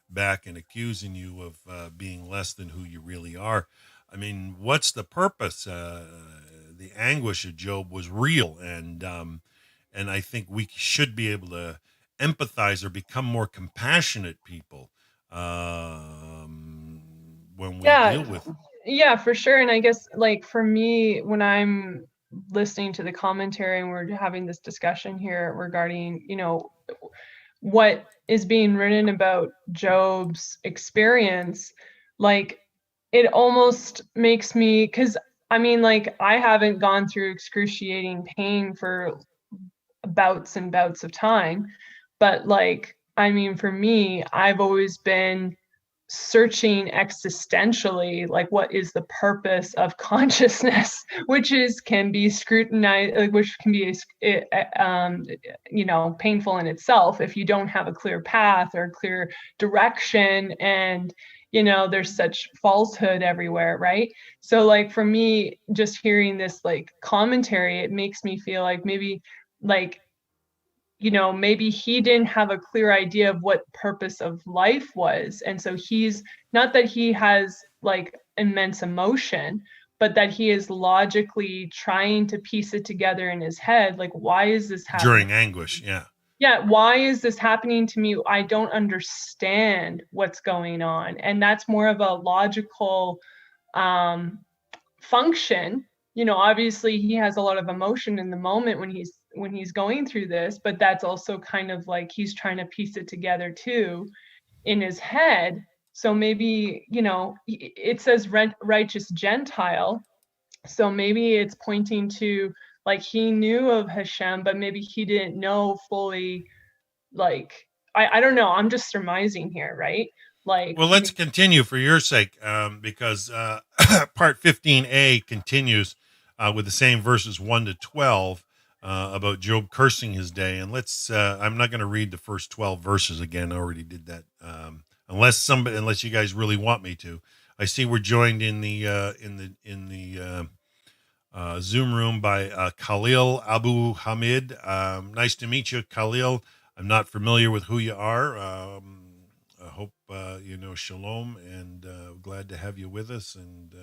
back and accusing you of being less than who you really are. I mean, what's the purpose? The anguish of Job was real, and I think we should be able to empathize or become more compassionate people when we deal with. Yeah, for sure. And I guess, like, for me, when I'm listening to the commentary and we're having this discussion here regarding, what is being written about Job's experience, like, it almost makes me, because I mean, like, I haven't gone through excruciating pain for bouts and bouts of time, but, like, I mean, for me, I've always been searching existentially, like, what is the purpose of consciousness, which can be scrutinized, which can be painful in itself if you don't have a clear path or clear direction, and there's such falsehood everywhere, right? So, like, for me, just hearing this, like, commentary, it makes me feel like maybe, like, maybe he didn't have a clear idea of what purpose of life was. And so he's not that he has, like, immense emotion, but that he is logically trying to piece it together in his head. Like, why is this happening? During anguish, yeah. Yeah, why is this happening to me? I don't understand what's going on. And that's more of a logical function. Obviously he has a lot of emotion in the moment when he's going through this, but that's also kind of like he's trying to piece it together too in his head. So maybe, it says righteous Gentile. So maybe it's pointing to, like, he knew of Hashem, but maybe he didn't know fully, like, I don't know. I'm just surmising here, right? Like, well, let's continue for your sake, because part 15a continues with the same verses 1 to 12 about Job cursing his day. And I'm not going to read the first 12 verses again. I already did that. Unless you guys really want me to. I see we're joined in the Zoom room by Khalil Abu Hamid. Nice to meet you, Khalil. I'm not familiar with who you are. I hope shalom, and glad to have you with us. And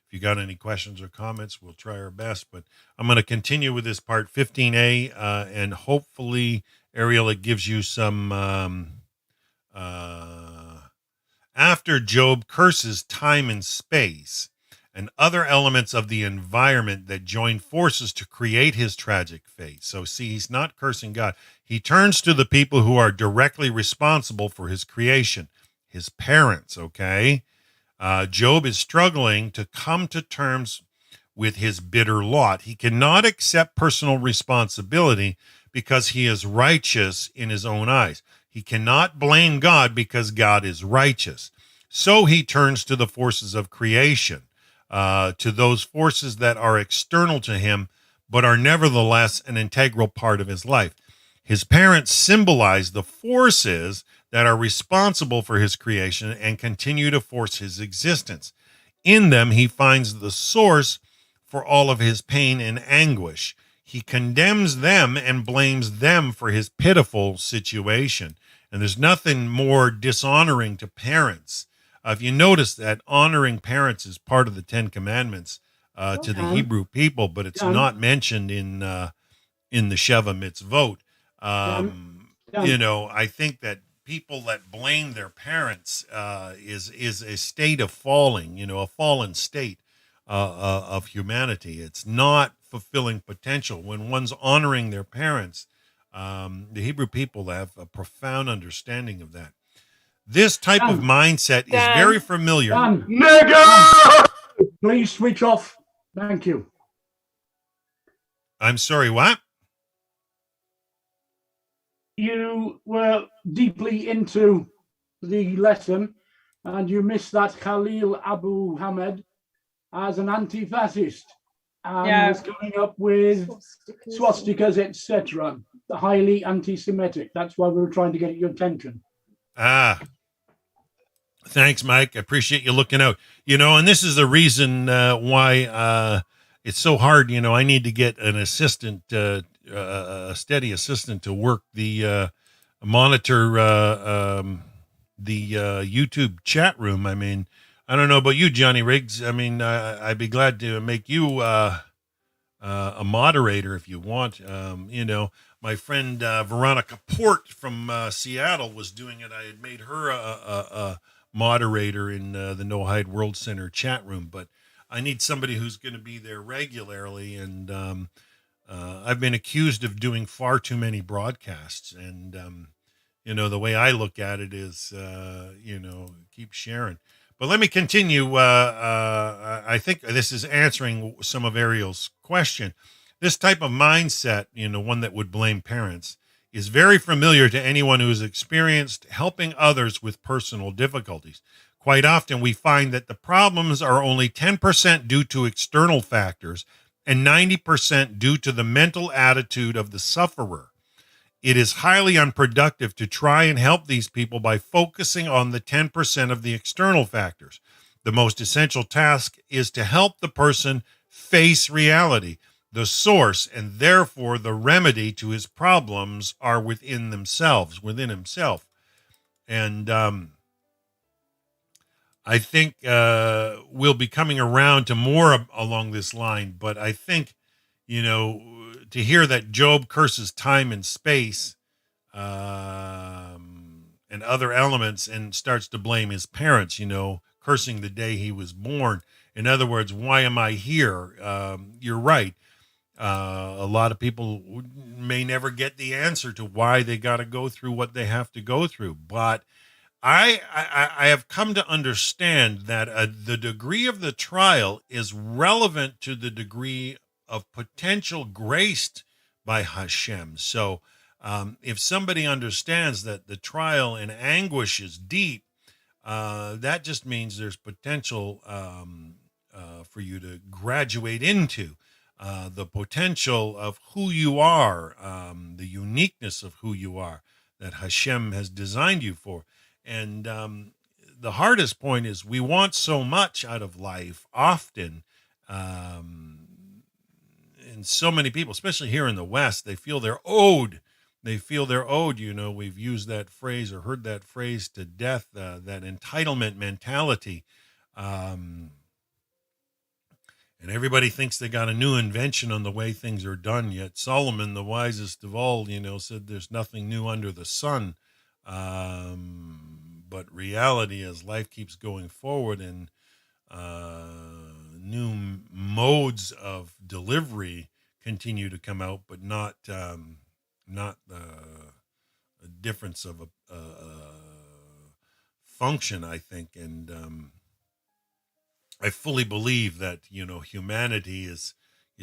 if you got any questions or comments, we'll try our best. But I'm going to continue with this part 15a, and hopefully, Ariel, it gives you some. After Job curses time and space and other elements of the environment that join forces to create his tragic fate. So see, he's not cursing God. He turns to the people who are directly responsible for his creation, his parents, okay? Job is struggling to come to terms with his bitter lot. He cannot accept personal responsibility because he is righteous in his own eyes. He cannot blame God because God is righteous. So he turns to the forces of creation, to those forces that are external to him, but are nevertheless an integral part of his life. His parents symbolize the forces that are responsible for his creation and continue to force his existence. In them, he finds the source for all of his pain and anguish. He condemns them and blames them for his pitiful situation. And there's nothing more dishonoring to parents. If you notice that honoring parents is part of the Ten Commandments to the Hebrew people, but it's not mentioned in the Sheva Mitzvot. I think that people that blame their parents is a state of falling, a fallen state of humanity. It's not fulfilling potential. When one's honoring their parents, the Hebrew people have a profound understanding of that. This type of mindset is very familiar. Nigger! Please switch off. Thank you. I'm sorry, what? You were deeply into the lesson and you missed that Khalil Abu Hamed as an anti-fascist and was coming up with swastikas, etc. Highly anti-Semitic. That's why we were trying to get your attention. Thanks, Mike. I appreciate you looking out. And this is the reason why it's so hard. I need to get an assistant, a steady assistant to work the monitor the YouTube chat room. I mean, I don't know about you, Johnny Riggs. I mean, I'd be glad to make you a moderator if you want. My friend Veronica Port from Seattle was doing it. I had made her a moderator in the No Hide World Center chat room, but I need somebody who's going to be there regularly. And I've been accused of doing far too many broadcasts. And, the way I look at it is, keep sharing. But let me continue. I think this is answering some of Ariel's question. This type of mindset, one that would blame parents, is very familiar to anyone who has experienced helping others with personal difficulties. Quite often, we find that the problems are only 10% due to external factors and 90% due to the mental attitude of the sufferer. It is highly unproductive to try and help these people by focusing on the 10% of the external factors. The most essential task is to help the person face reality. The source and therefore the remedy to his problems are within themselves, within himself. And I think we'll be coming around to more along this line. But I think, to hear that Job curses time and space and other elements and starts to blame his parents, cursing the day he was born. In other words, why am I here? You're right. A lot of people may never get the answer to why they got to go through what they have to go through. But I have come to understand that the degree of the trial is relevant to the degree of potential graced by Hashem. So if somebody understands that the trial and anguish is deep, that just means there's potential for you to graduate into. The potential of who you are, the uniqueness of who you are that Hashem has designed you for. And the hardest point is we want so much out of life often. And so many people, especially here in the West, they feel they're owed. They feel they're owed. We've used that phrase or heard that phrase to death, that entitlement mentality. And everybody thinks they got a new invention on the way things are done. Yet Solomon, the wisest of all, said there's nothing new under the sun. But reality, as life keeps going forward and new modes of delivery continue to come out, but not a difference of a function, I think. And I fully believe that, humanity is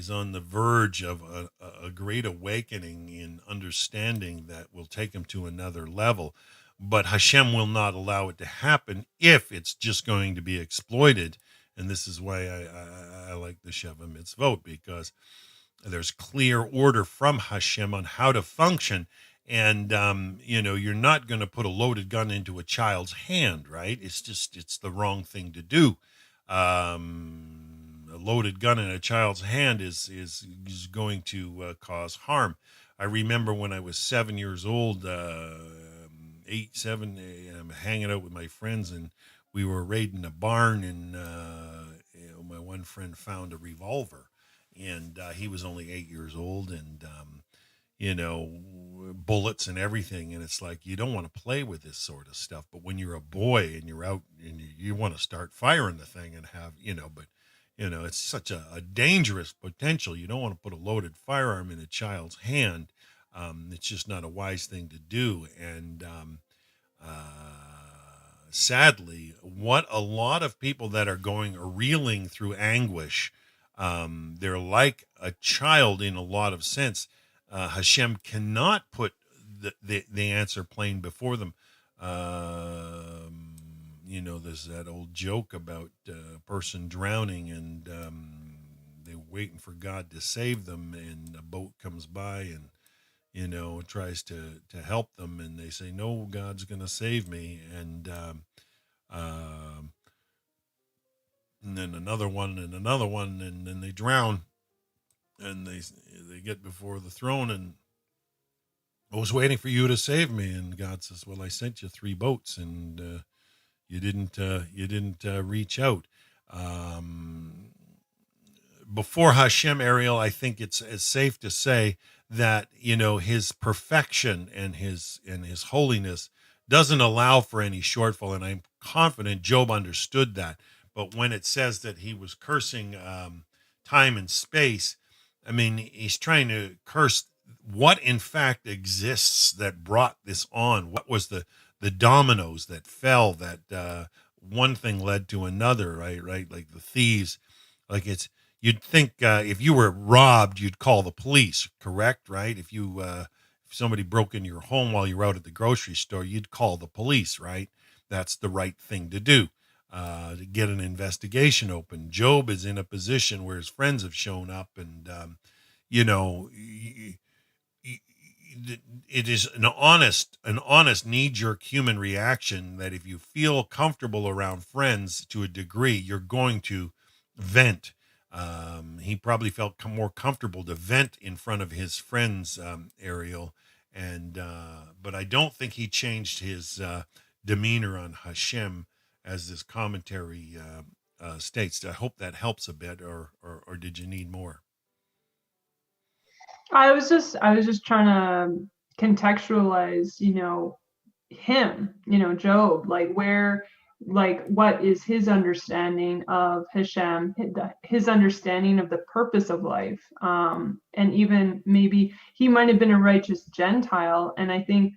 on the verge of a great awakening in understanding that will take them to another level. But Hashem will not allow it to happen if it's just going to be exploited. And this is why I like the Sheva Mitzvot, because there's clear order from Hashem on how to function. And, you're not going to put a loaded gun into a child's hand, right? It's the wrong thing to do. A loaded gun in a child's hand is going to cause harm. I remember when I was 7 years old, 8, 7, I'm hanging out with my friends, and we were raiding a barn, and my one friend found a revolver, and he was only 8 years old, and bullets and everything. And it's like, you don't want to play with this sort of stuff. But when you're a boy and you're out and you want to start firing the thing and have, it's such a dangerous potential. You don't want to put a loaded firearm in a child's hand. It's just not a wise thing to do. And sadly, what a lot of people that are reeling through anguish, they're like a child in a lot of sense. Hashem cannot put the answer plain before them. There's that old joke about a person drowning, and they're waiting for God to save them, and a boat comes by and tries to help them, and they say, no, God's going to save me. And then another one, and then they drown. And they get before the throne, and I was waiting for you to save me. And God says, well, I sent you 3 boats, and you didn't reach out. Before Hashem, Ariel, I think it's safe to say that his perfection and his holiness doesn't allow for any shortfall, and I'm confident Job understood that. But when it says that he was cursing time and space, I mean, he's trying to curse what in fact exists that brought this on. What was the dominoes that fell, that one thing led to another, right? Like the thieves, you'd think if you were robbed, you'd call the police, correct? Right? If somebody broke into your home while you were out at the grocery store, you'd call the police, right? That's the right thing to do. To get an investigation open. Job is in a position where his friends have shown up, and it is an honest knee-jerk human reaction that if you feel comfortable around friends to a degree, you're going to vent. He probably felt more comfortable to vent in front of his friends, Ariel, and but I don't think he changed his demeanor on Hashem, as this commentary states. I hope that helps a bit, or did you need more? I was just trying to contextualize, him, Job, what is his understanding of Hashem, his understanding of the purpose of life, and even maybe he might have been a righteous Gentile, and I think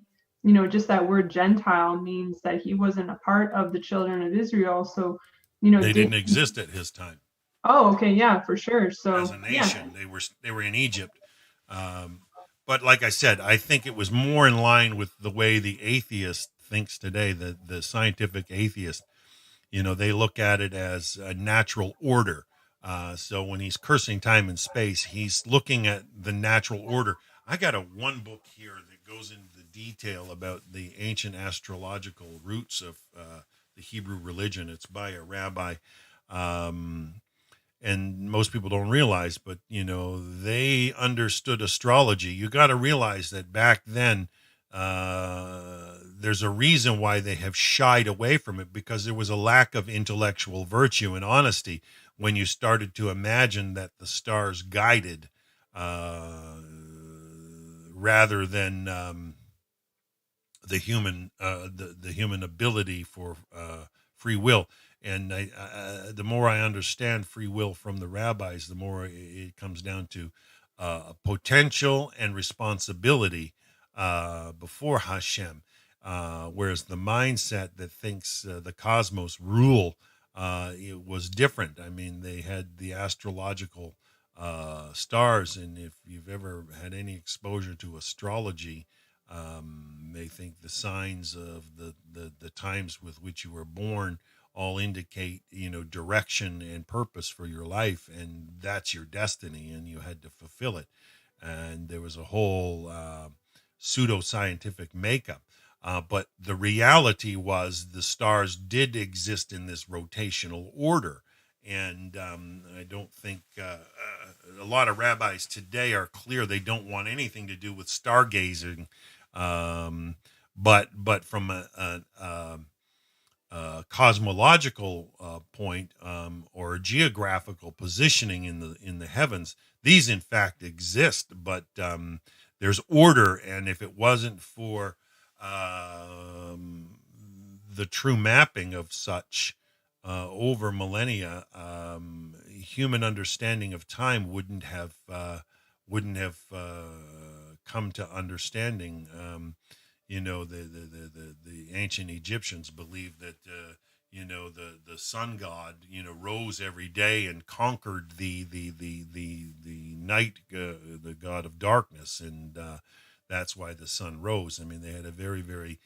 just that word Gentile means that he wasn't a part of the children of Israel. So, they didn't exist at his time. Oh, okay. Yeah, for sure. So as a nation, they were in Egypt. But like I said, I think it was more in line with the way the atheist thinks today, the scientific atheist. They look at it as a natural order. So when he's cursing time and space, he's looking at the natural order. I got one book here that goes into the detail about the ancient astrological roots of the Hebrew religion. It's by a rabbi, and most people don't realize, but they understood astrology. You got to realize that back then, there's a reason why they have shied away from it, because there was a lack of intellectual virtue and honesty when you started to imagine that the stars guided rather than the human ability for free will. And the more I understand free will from the rabbis, the more it comes down to potential and responsibility before Hashem. Whereas the mindset that thinks the cosmos rule it was different. I mean, they had the astrological stars, and if you've ever had any exposure to astrology, they think the signs of the times with which you were born all indicate, direction and purpose for your life, and that's your destiny, and you had to fulfill it. And there was a whole pseudo-scientific makeup. But the reality was the stars did exist in this rotational order. And I don't think a lot of rabbis today are clear they don't want anything to do with stargazing. But from a cosmological point, or a geographical positioning in the heavens, these in fact exist. But there's order, and if it wasn't for the true mapping of such over millennia, human understanding of time wouldn't have come to understanding. The ancient Egyptians believed that the sun god rose every day and conquered the night, the god of darkness, and that's why the sun rose. I mean, they had a very, very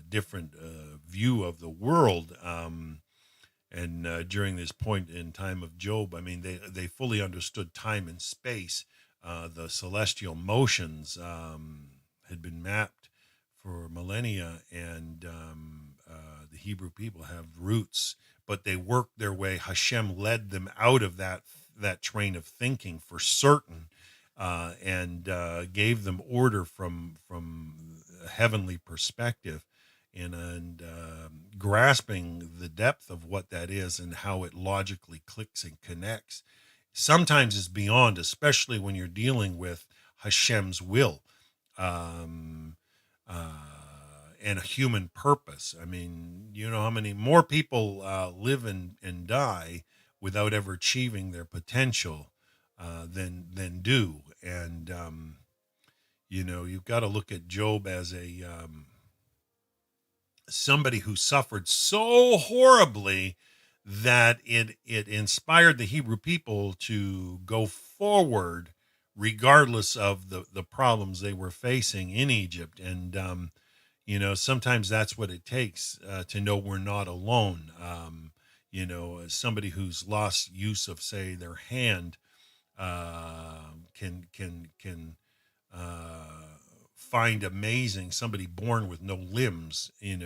different view of the world. And during this point in time of Job, I mean, they fully understood time and space. The celestial motions had been mapped for millennia, and the Hebrew people have roots, but they worked their way. Hashem led them out of that train of thinking for certain. And gave them order from a heavenly perspective, and grasping the depth of what that is and how it logically clicks and connects. Sometimes it's beyond, especially when you're dealing with Hashem's will and a human purpose. I mean, you know how many more people live and die without ever achieving their potential than do. And you've got to look at Job as a somebody who suffered so horribly that it inspired the Hebrew people to go forward regardless of the problems they were facing in Egypt. And sometimes that's what it takes to know we're not alone. As somebody who's lost use of, say, their hand, can find amazing somebody born with no limbs, and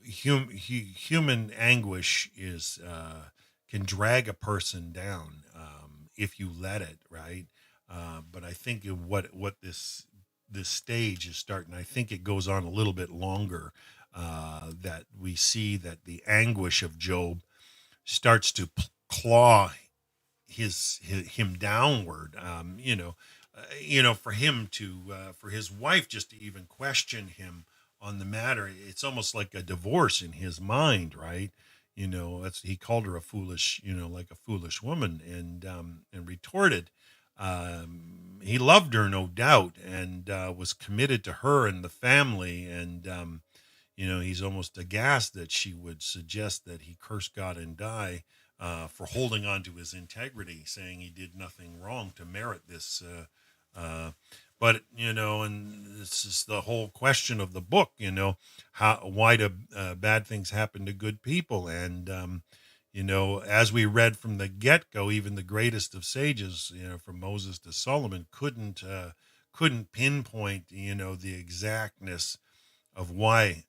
human anguish is can drag a person down if you let it, right? But I think what this stage is starting, I think it goes on a little bit longer, that we see that the anguish of Job starts to claw him downward. For him to for his wife just to even question him on the matter, it's almost like a divorce in his mind, right? He called her a foolish, like a foolish woman, and retorted. He loved her, no doubt, and was committed to her and the family, and he's almost aghast that she would suggest that he curse God and die for holding on to his integrity, saying he did nothing wrong to merit this. But and this is the whole question of the book. Why do bad things happen to good people? And as we read from the get-go, even the greatest of sages, from Moses to Solomon, couldn't pinpoint the exactness of why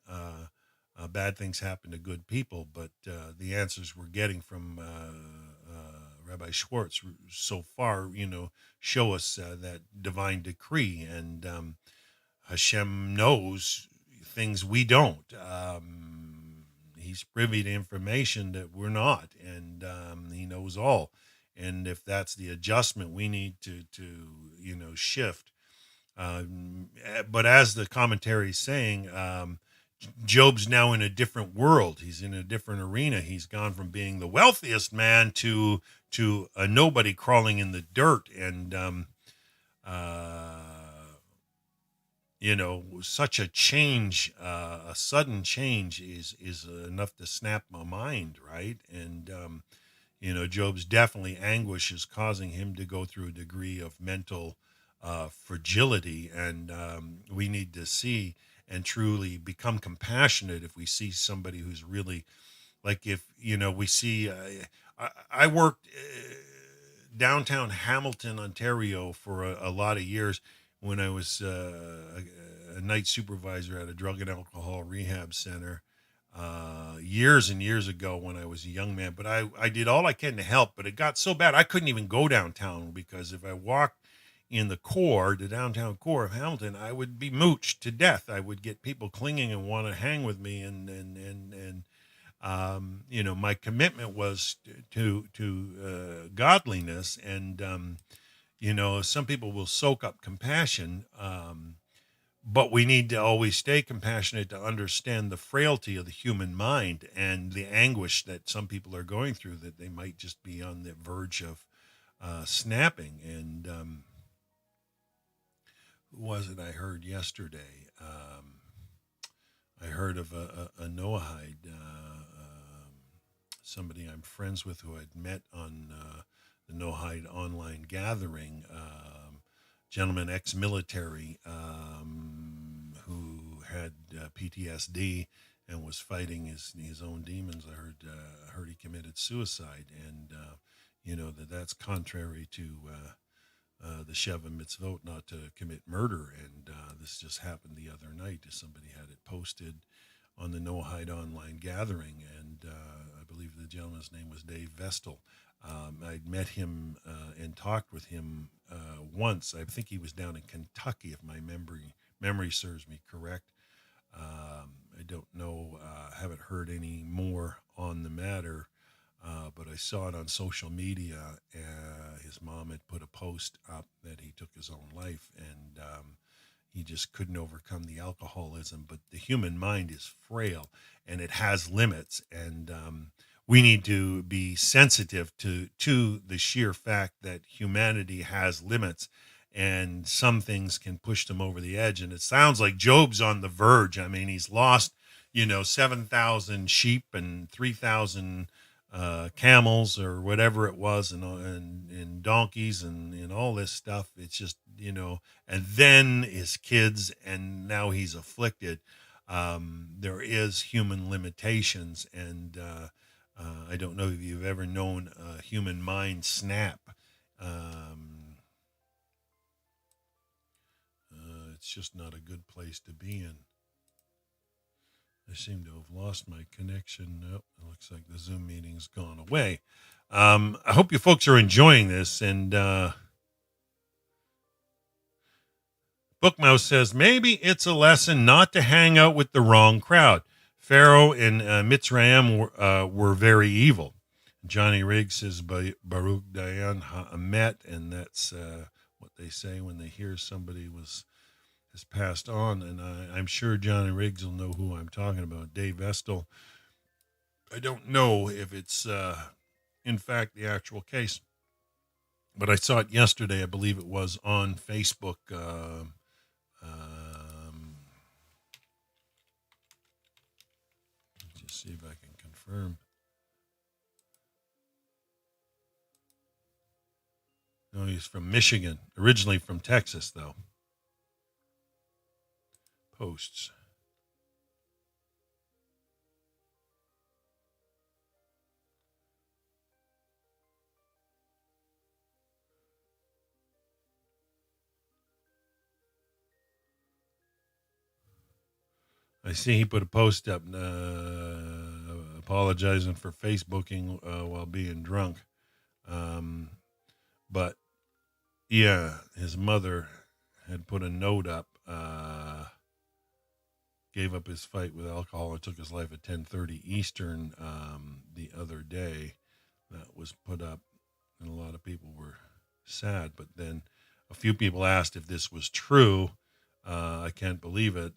bad things happen to good people, but the answers we're getting from Rabbi Schwartz so far, show us that divine decree, and Hashem knows things we don't. He's privy to information that we're not, and he knows all. And if that's the adjustment we need to shift. But as the commentary is saying, Job's now in a different world. He's in a different arena. He's gone from being the wealthiest man to a nobody crawling in the dirt. And such a change, a sudden change is enough to snap my mind, right? And Job's definitely anguish is causing him to go through a degree of mental fragility, and we need to see and truly become compassionate if we see somebody who's really, like, if we see. I worked downtown Hamilton, Ontario, for a lot of years when I was a night supervisor at a drug and alcohol rehab center years and years ago when I was a young man. But I did all I can to help, but it got so bad I couldn't even go downtown, because if I walked in the downtown core of Hamilton, I would be mooched to death. I would get people clinging and want to hang with me, and my commitment was to godliness, and some people will soak up compassion, but we need to always stay compassionate to understand the frailty of the human mind and the anguish that some people are going through, that they might just be on the verge of snapping. And who was it I heard yesterday? I heard of a Noahide, somebody I'm friends with who I'd met on the Noahide online gathering, gentleman ex-military, who had PTSD and was fighting his own demons. I heard he committed suicide, and that's contrary to the Sheva mitzvot, not to commit murder. And this just happened the other night. Somebody had it posted on the Noahide online gathering, and I believe the gentleman's name was Dave Vestal. I'd met him and talked with him once. I think he was down in Kentucky, if my memory serves me correct. I don't know, haven't heard any more on the matter, but I saw it on social media. His mom had put a post up that he took his own life, and he just couldn't overcome the alcoholism. But the human mind is frail, and it has limits, and we need to be sensitive to the sheer fact that humanity has limits, and some things can push them over the edge. And it sounds like Job's on the verge. I mean, he's lost, 7,000 sheep and 3,000 camels or whatever it was, and donkeys and all this stuff. It's just, and then his kids, and now he's afflicted. There is human limitations, and I don't know if you've ever known a human mind snap. It's just not a good place to be in. I seem to have lost my connection. Nope, it looks like the Zoom meeting's gone away. I hope you folks are enjoying this. And Bookmouse says, maybe it's a lesson not to hang out with the wrong crowd. Pharaoh and Mitzrayim were very evil. Johnny Riggs says, Baruch Dayan Ha'amet, and that's what they say when they hear somebody has passed on. And I'm sure Johnny Riggs will know who I'm talking about. Dave Vestal. I don't know if it's in fact the actual case, but I saw it yesterday. I believe it was on Facebook. Let's just see if I can confirm. No, he's from Michigan, originally from Texas, though. Posts. I see he put a post up apologizing for Facebooking while being drunk. But yeah, his mother had put a note up, gave up his fight with alcohol and took his life at 10:30 Eastern the other day. That was put up, and a lot of people were sad. But then a few people asked if this was true. I can't believe it.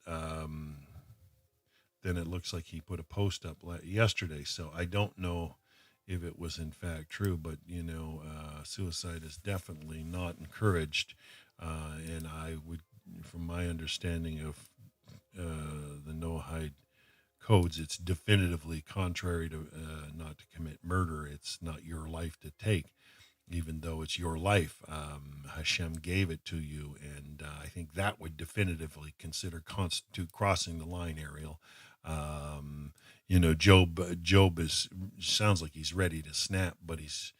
Then it looks like he put a post up yesterday. So I don't know if it was in fact true, but suicide is definitely not encouraged. And I would from my understanding of the Noahide codes, it's definitively contrary to not to commit murder. It's not your life to take, even though it's your life. Hashem gave it to you, and I think that would definitively constitute crossing the line, Ariel. Job sounds like he's ready to snap, but he's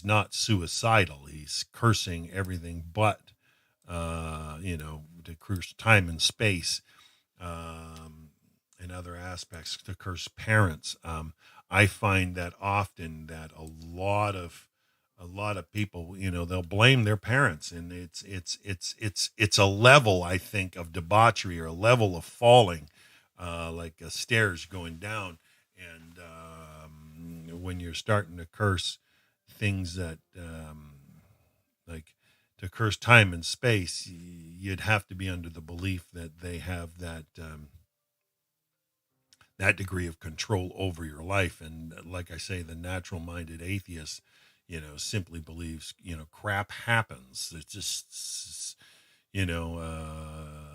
not suicidal. He's cursing everything but, to curse time and space, and other aspects, to curse parents. I find that often that a lot of people, they'll blame their parents, and it's a level, I think, of debauchery, or a level of falling, like a stairs going down. And when you're starting to curse things that, like, to curse time and space, you'd have to be under the belief that they have that degree of control over your life. And like I say, the natural-minded atheist, simply believes, crap happens. It's just,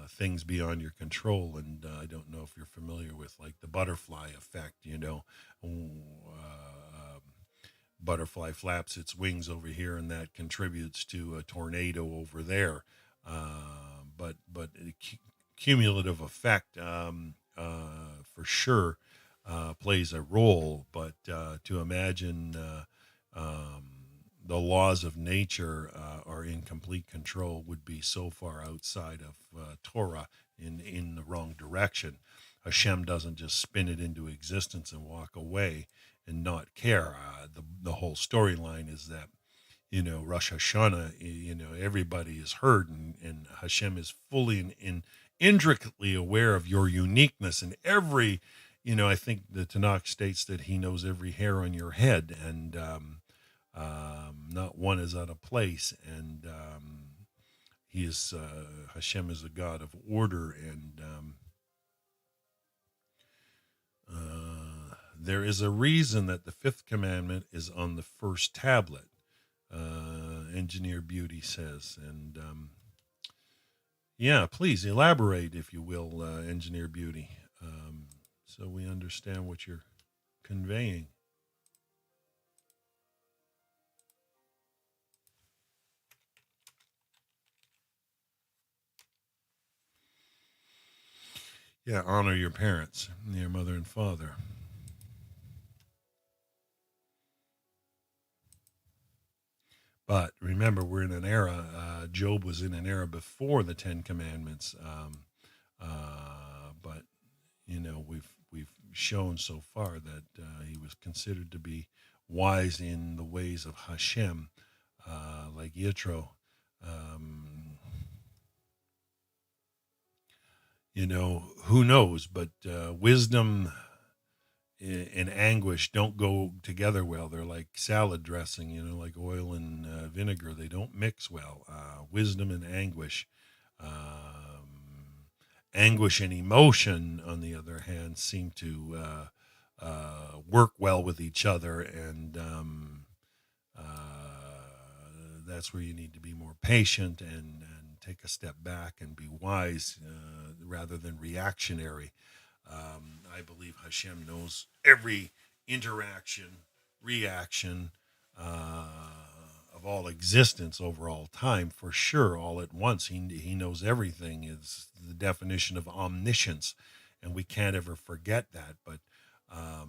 things beyond your control. And I don't know if you're familiar with, like, the butterfly effect. Butterfly flaps its wings over here, and that contributes to a tornado over there. But cumulative effect, for sure, plays a role. But to imagine the laws of nature are in complete control would be so far outside of Torah, in the wrong direction. Hashem doesn't just spin it into existence and walk away and not care. The whole storyline is that, Rosh Hashanah, everybody is heard, and Hashem is fully and intricately aware of your uniqueness. And every, I think the Tanakh states that he knows every hair on your head, and not one is out of place. And Hashem is a God of order, and there is a reason that the fifth commandment is on the first tablet, Engineer Beauty says. And please elaborate, if you will, Engineer Beauty, so we understand what you're conveying. Yeah, honor your parents, your mother and father. But remember, we're in an era, Job was in an era before the Ten Commandments. But, we've shown so far that he was considered to be wise in the ways of Hashem, like Yitro. Who knows? But wisdom and anguish don't go together well. They're like salad dressing, like oil and vinegar. They don't mix well. Wisdom and anguish. Anguish and emotion, on the other hand, seem to work well with each other. And that's where you need to be more patient and take a step back and be wise, rather than reactionary. I believe Hashem knows every interaction, reaction of all existence over all time, for sure, all at once. He knows everything. Is the definition of omniscience, and we can't ever forget that. But I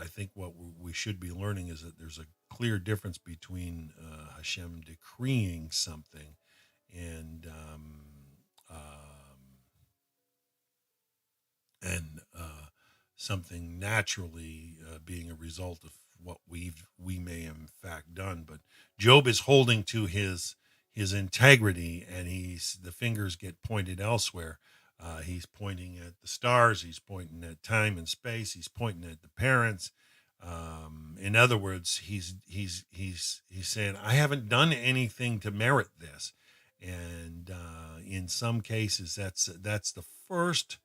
think what we should be learning is that there's a clear difference between Hashem decreeing something and something naturally being a result of what we may in fact done. But Job is holding to his integrity, and the fingers get pointed elsewhere. He's pointing at the stars. He's pointing at time and space. He's pointing at the parents. In other words, he's saying, I haven't done anything to merit this. And in some cases, that's the first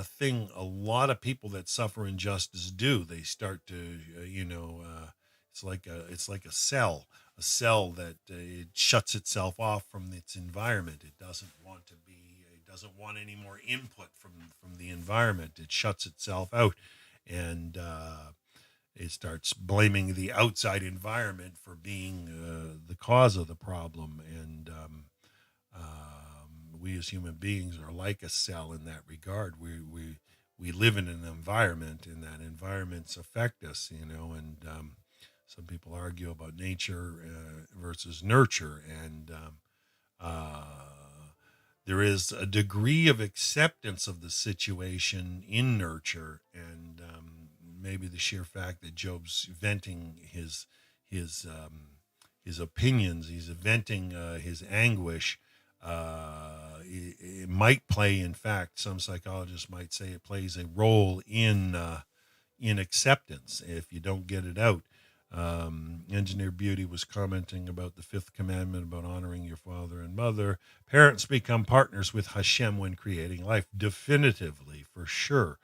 thing a lot of people that suffer injustice do. They start to, it's like a cell. cell that it shuts itself off from its environment. It doesn't want to be. It doesn't want any more input from the environment. It shuts itself out, and it starts blaming the outside environment for being the cause of the problem. And we as human beings are like a cell in that regard. We live in an environment, and that environments affect us, and some people argue about nature versus nurture, and there is a degree of acceptance of the situation in nurture, and maybe the sheer fact that Job's venting his opinions, he's venting his anguish. It might play, in fact, some psychologists might say it plays a role in acceptance if you don't get it out. Engineer Beauty was commenting about the fifth commandment about honoring your father and mother. Parents become partners with Hashem when creating life. Definitively, for sure.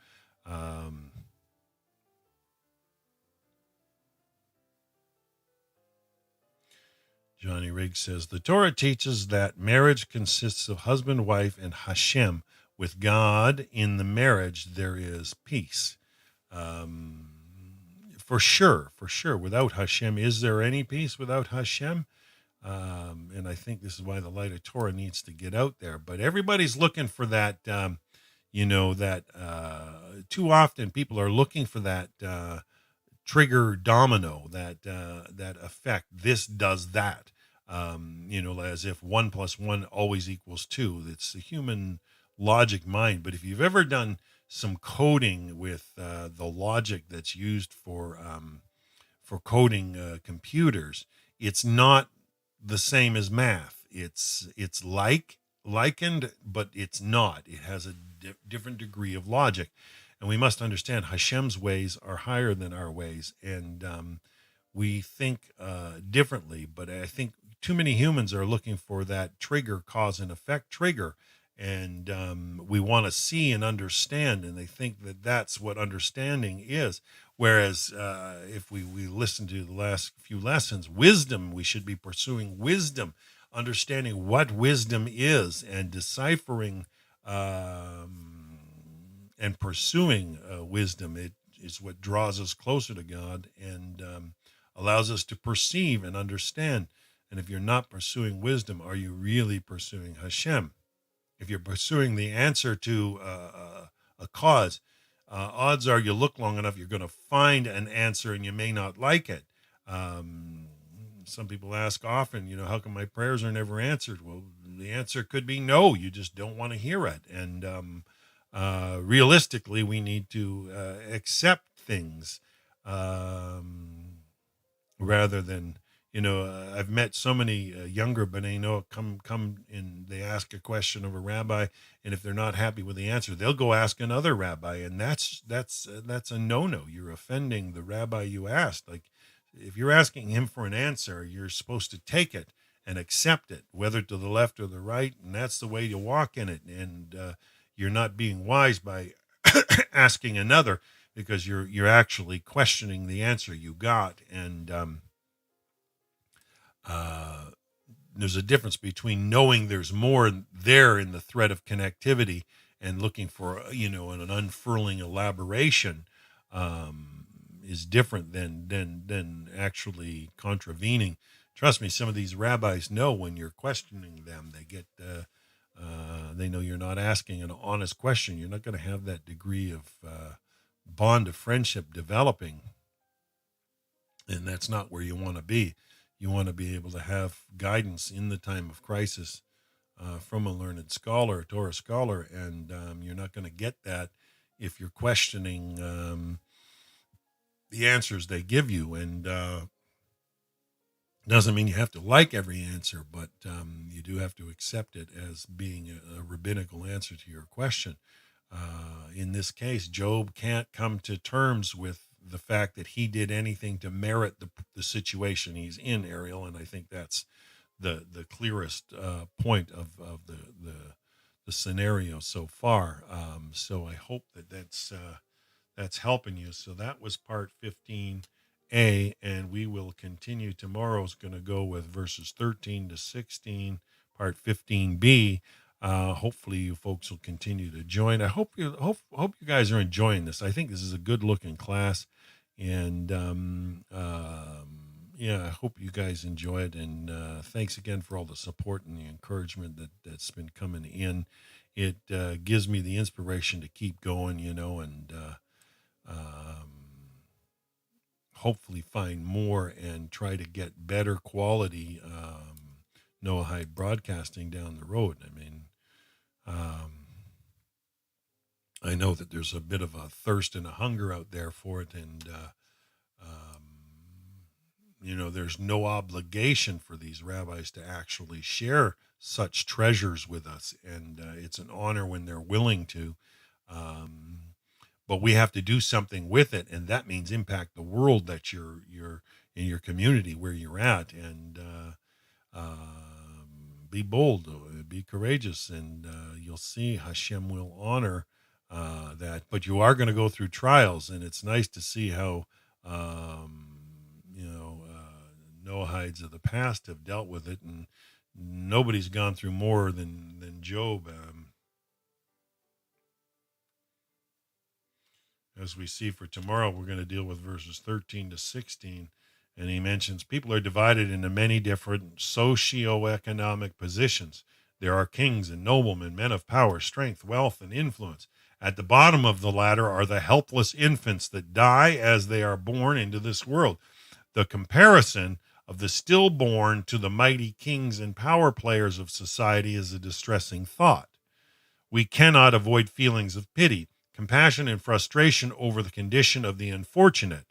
Johnny Riggs says, the Torah teaches that marriage consists of husband, wife, and Hashem. With God in the marriage, there is peace. For sure. Without Hashem, is there any peace without Hashem? And I think this is why the light of Torah needs to get out there. But everybody's looking for that, too often people are looking for that trigger domino, that effect. This does that. As if 1 + 1 always equals 2. It's the human logic mind. But if you've ever done some coding with the logic that's used for coding computers, it's not the same as math. It's likened, but it's not. It has a different degree of logic. And we must understand Hashem's ways are higher than our ways, and we think differently. But I think too many humans are looking for that trigger, cause and effect trigger, and we want to see and understand, and they think that that's what understanding is. Whereas if we listen to the last few lessons, wisdom, we should be pursuing wisdom, understanding what wisdom is, and deciphering and pursuing wisdom. It is what draws us closer to God and allows us to perceive and understand. And if you're not pursuing wisdom, are you really pursuing Hashem? If you're pursuing the answer to a cause, odds are you look long enough, you're going to find an answer, and you may not like it. Some people ask often, how come my prayers are never answered? Well, the answer could be no, you just don't want to hear it. And realistically, we need to accept things rather than, I've met so many younger B'nai Noah come and they ask a question of a rabbi, and if they're not happy with the answer, they'll go ask another rabbi, and that's a no-no. You're offending the rabbi you asked. Like, if you're asking him for an answer, you're supposed to take it and accept it, whether to the left or the right, and that's the way you walk in it. And you're not being wise by asking another, because you're actually questioning the answer you got. And there's a difference between knowing there's more there in the thread of connectivity and looking for, an unfurling elaboration is different than actually contravening. Trust me, some of these rabbis know when you're questioning them. They get they know you're not asking an honest question. You're not going to have that degree of bond of friendship developing, and that's not where you want to be. You want to be able to have guidance in the time of crisis from a learned scholar, a Torah scholar, and you're not going to get that if you're questioning the answers they give you. And doesn't mean you have to like every answer, but you do have to accept it as being a rabbinical answer to your question. In this case, Job can't come to terms with the fact that he did anything to merit the situation he's in, Ariel, and I think that's the clearest point of the scenario so far. So I hope that's helping you. So that was part 15, 15a, and we will continue. Tomorrow's going to go with verses 13 to 16, part 15b. Hopefully you folks will continue to join. I hope you guys are enjoying this. I think this is a good looking class, and yeah, I hope you guys enjoy it. And thanks again for all the support and the encouragement that's been coming in. It gives me the inspiration to keep going, and hopefully find more and try to get better quality Noahide broadcasting down the road. I mean, I know that there's a bit of a thirst and a hunger out there for it, and there's no obligation for these rabbis to actually share such treasures with us, and it's an honor when they're willing to. But we have to do something with it, and that means impact the world that you're in your community where you're at, and be bold, be courageous, and you'll see Hashem will honor that. But you are going to go through trials, and it's nice to see how Noahides of the past have dealt with it, and nobody's gone through more than Job. As we see for tomorrow, we're going to deal with verses 13 to 16. And he mentions people are divided into many different socio-economic positions. There are kings and noblemen, men of power, strength, wealth, and influence. At the bottom of the ladder are the helpless infants that die as they are born into this world. The comparison of the stillborn to the mighty kings and power players of society is a distressing thought. We cannot avoid feelings of pity, compassion, and frustration over the condition of the unfortunate,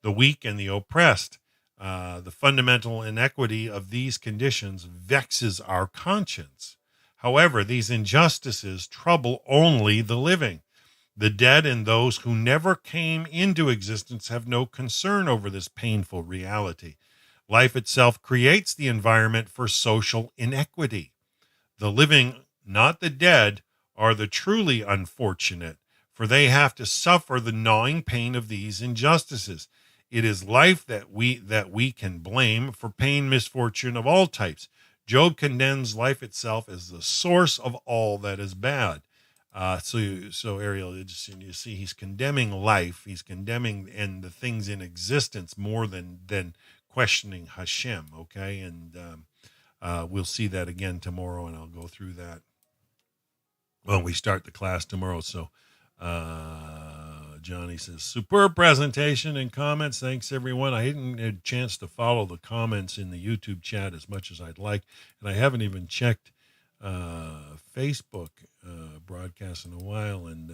the weak, and the oppressed. The fundamental inequity of these conditions vexes our conscience. However, these injustices trouble only the living. The dead and those who never came into existence have no concern over this painful reality. Life itself creates the environment for social inequity. The living, not the dead, are the truly unfortunate, for they have to suffer the gnawing pain of these injustices. It is life that we can blame for pain, misfortune of all types. Job condemns life itself as the source of all that is bad. So Ariel, you see, he's condemning life. He's condemning and the things in existence more than questioning Hashem. Okay, and we'll see that again tomorrow, and I'll go through that when we start the class tomorrow. So. Johnny says, superb presentation and comments. Thanks, everyone. I hadn't had a chance to follow the comments in the YouTube chat as much as I'd like, and I haven't even checked Facebook broadcasts in a while, and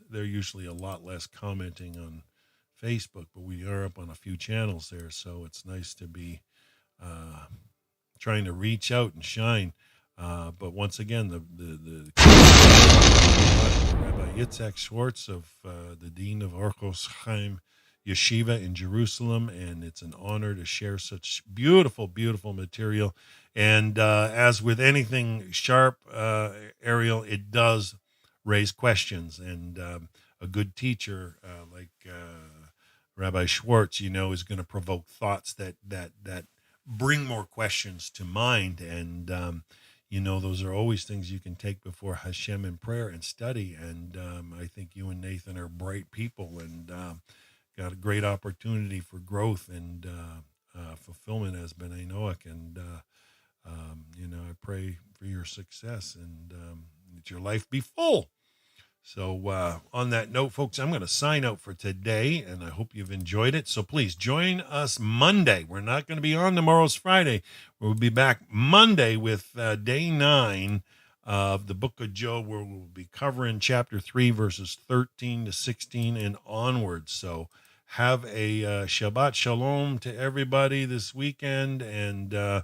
they're usually a lot less commenting on Facebook, but we are up on a few channels there, so it's nice to be trying to reach out and shine. But once again, the Rabbi Yitzhak Schwartz of the Dean of Orchos Chaim Yeshiva in Jerusalem, and it's an honor to share such beautiful, beautiful material. And as with anything sharp, Ariel, it does raise questions, and a good teacher like Rabbi Schwartz, is going to provoke thoughts that bring more questions to mind, and those are always things you can take before Hashem in prayer and study. And I think you and Nathan are bright people, and got a great opportunity for growth and fulfillment as B'nai Noach. And I pray for your success, and that your life be full. So on that note, folks, I'm going to sign out for today, and I hope you've enjoyed it. So please join us Monday. We're not going to be on tomorrow's Friday. We'll be back Monday with day 9 of the book of Job, where we'll be covering chapter 3, verses 13 to 16 and onwards. So have a Shabbat Shalom to everybody this weekend, and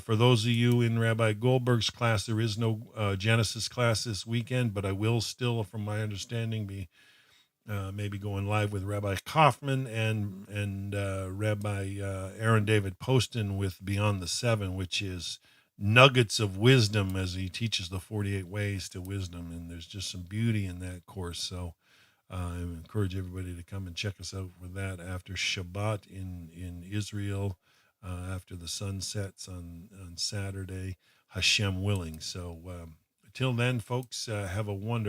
for those of you in Rabbi Goldberg's class, there is no Genesis class this weekend, but I will still, from my understanding, be maybe going live with Rabbi Kaufman and Rabbi Aaron David Poston with Beyond the Seven, which is nuggets of wisdom as he teaches the 48 ways to wisdom. And there's just some beauty in that course. So I encourage everybody to come and check us out for that after Shabbat in Israel, after the sun sets on Saturday, Hashem willing. So till then, folks, have a wonderful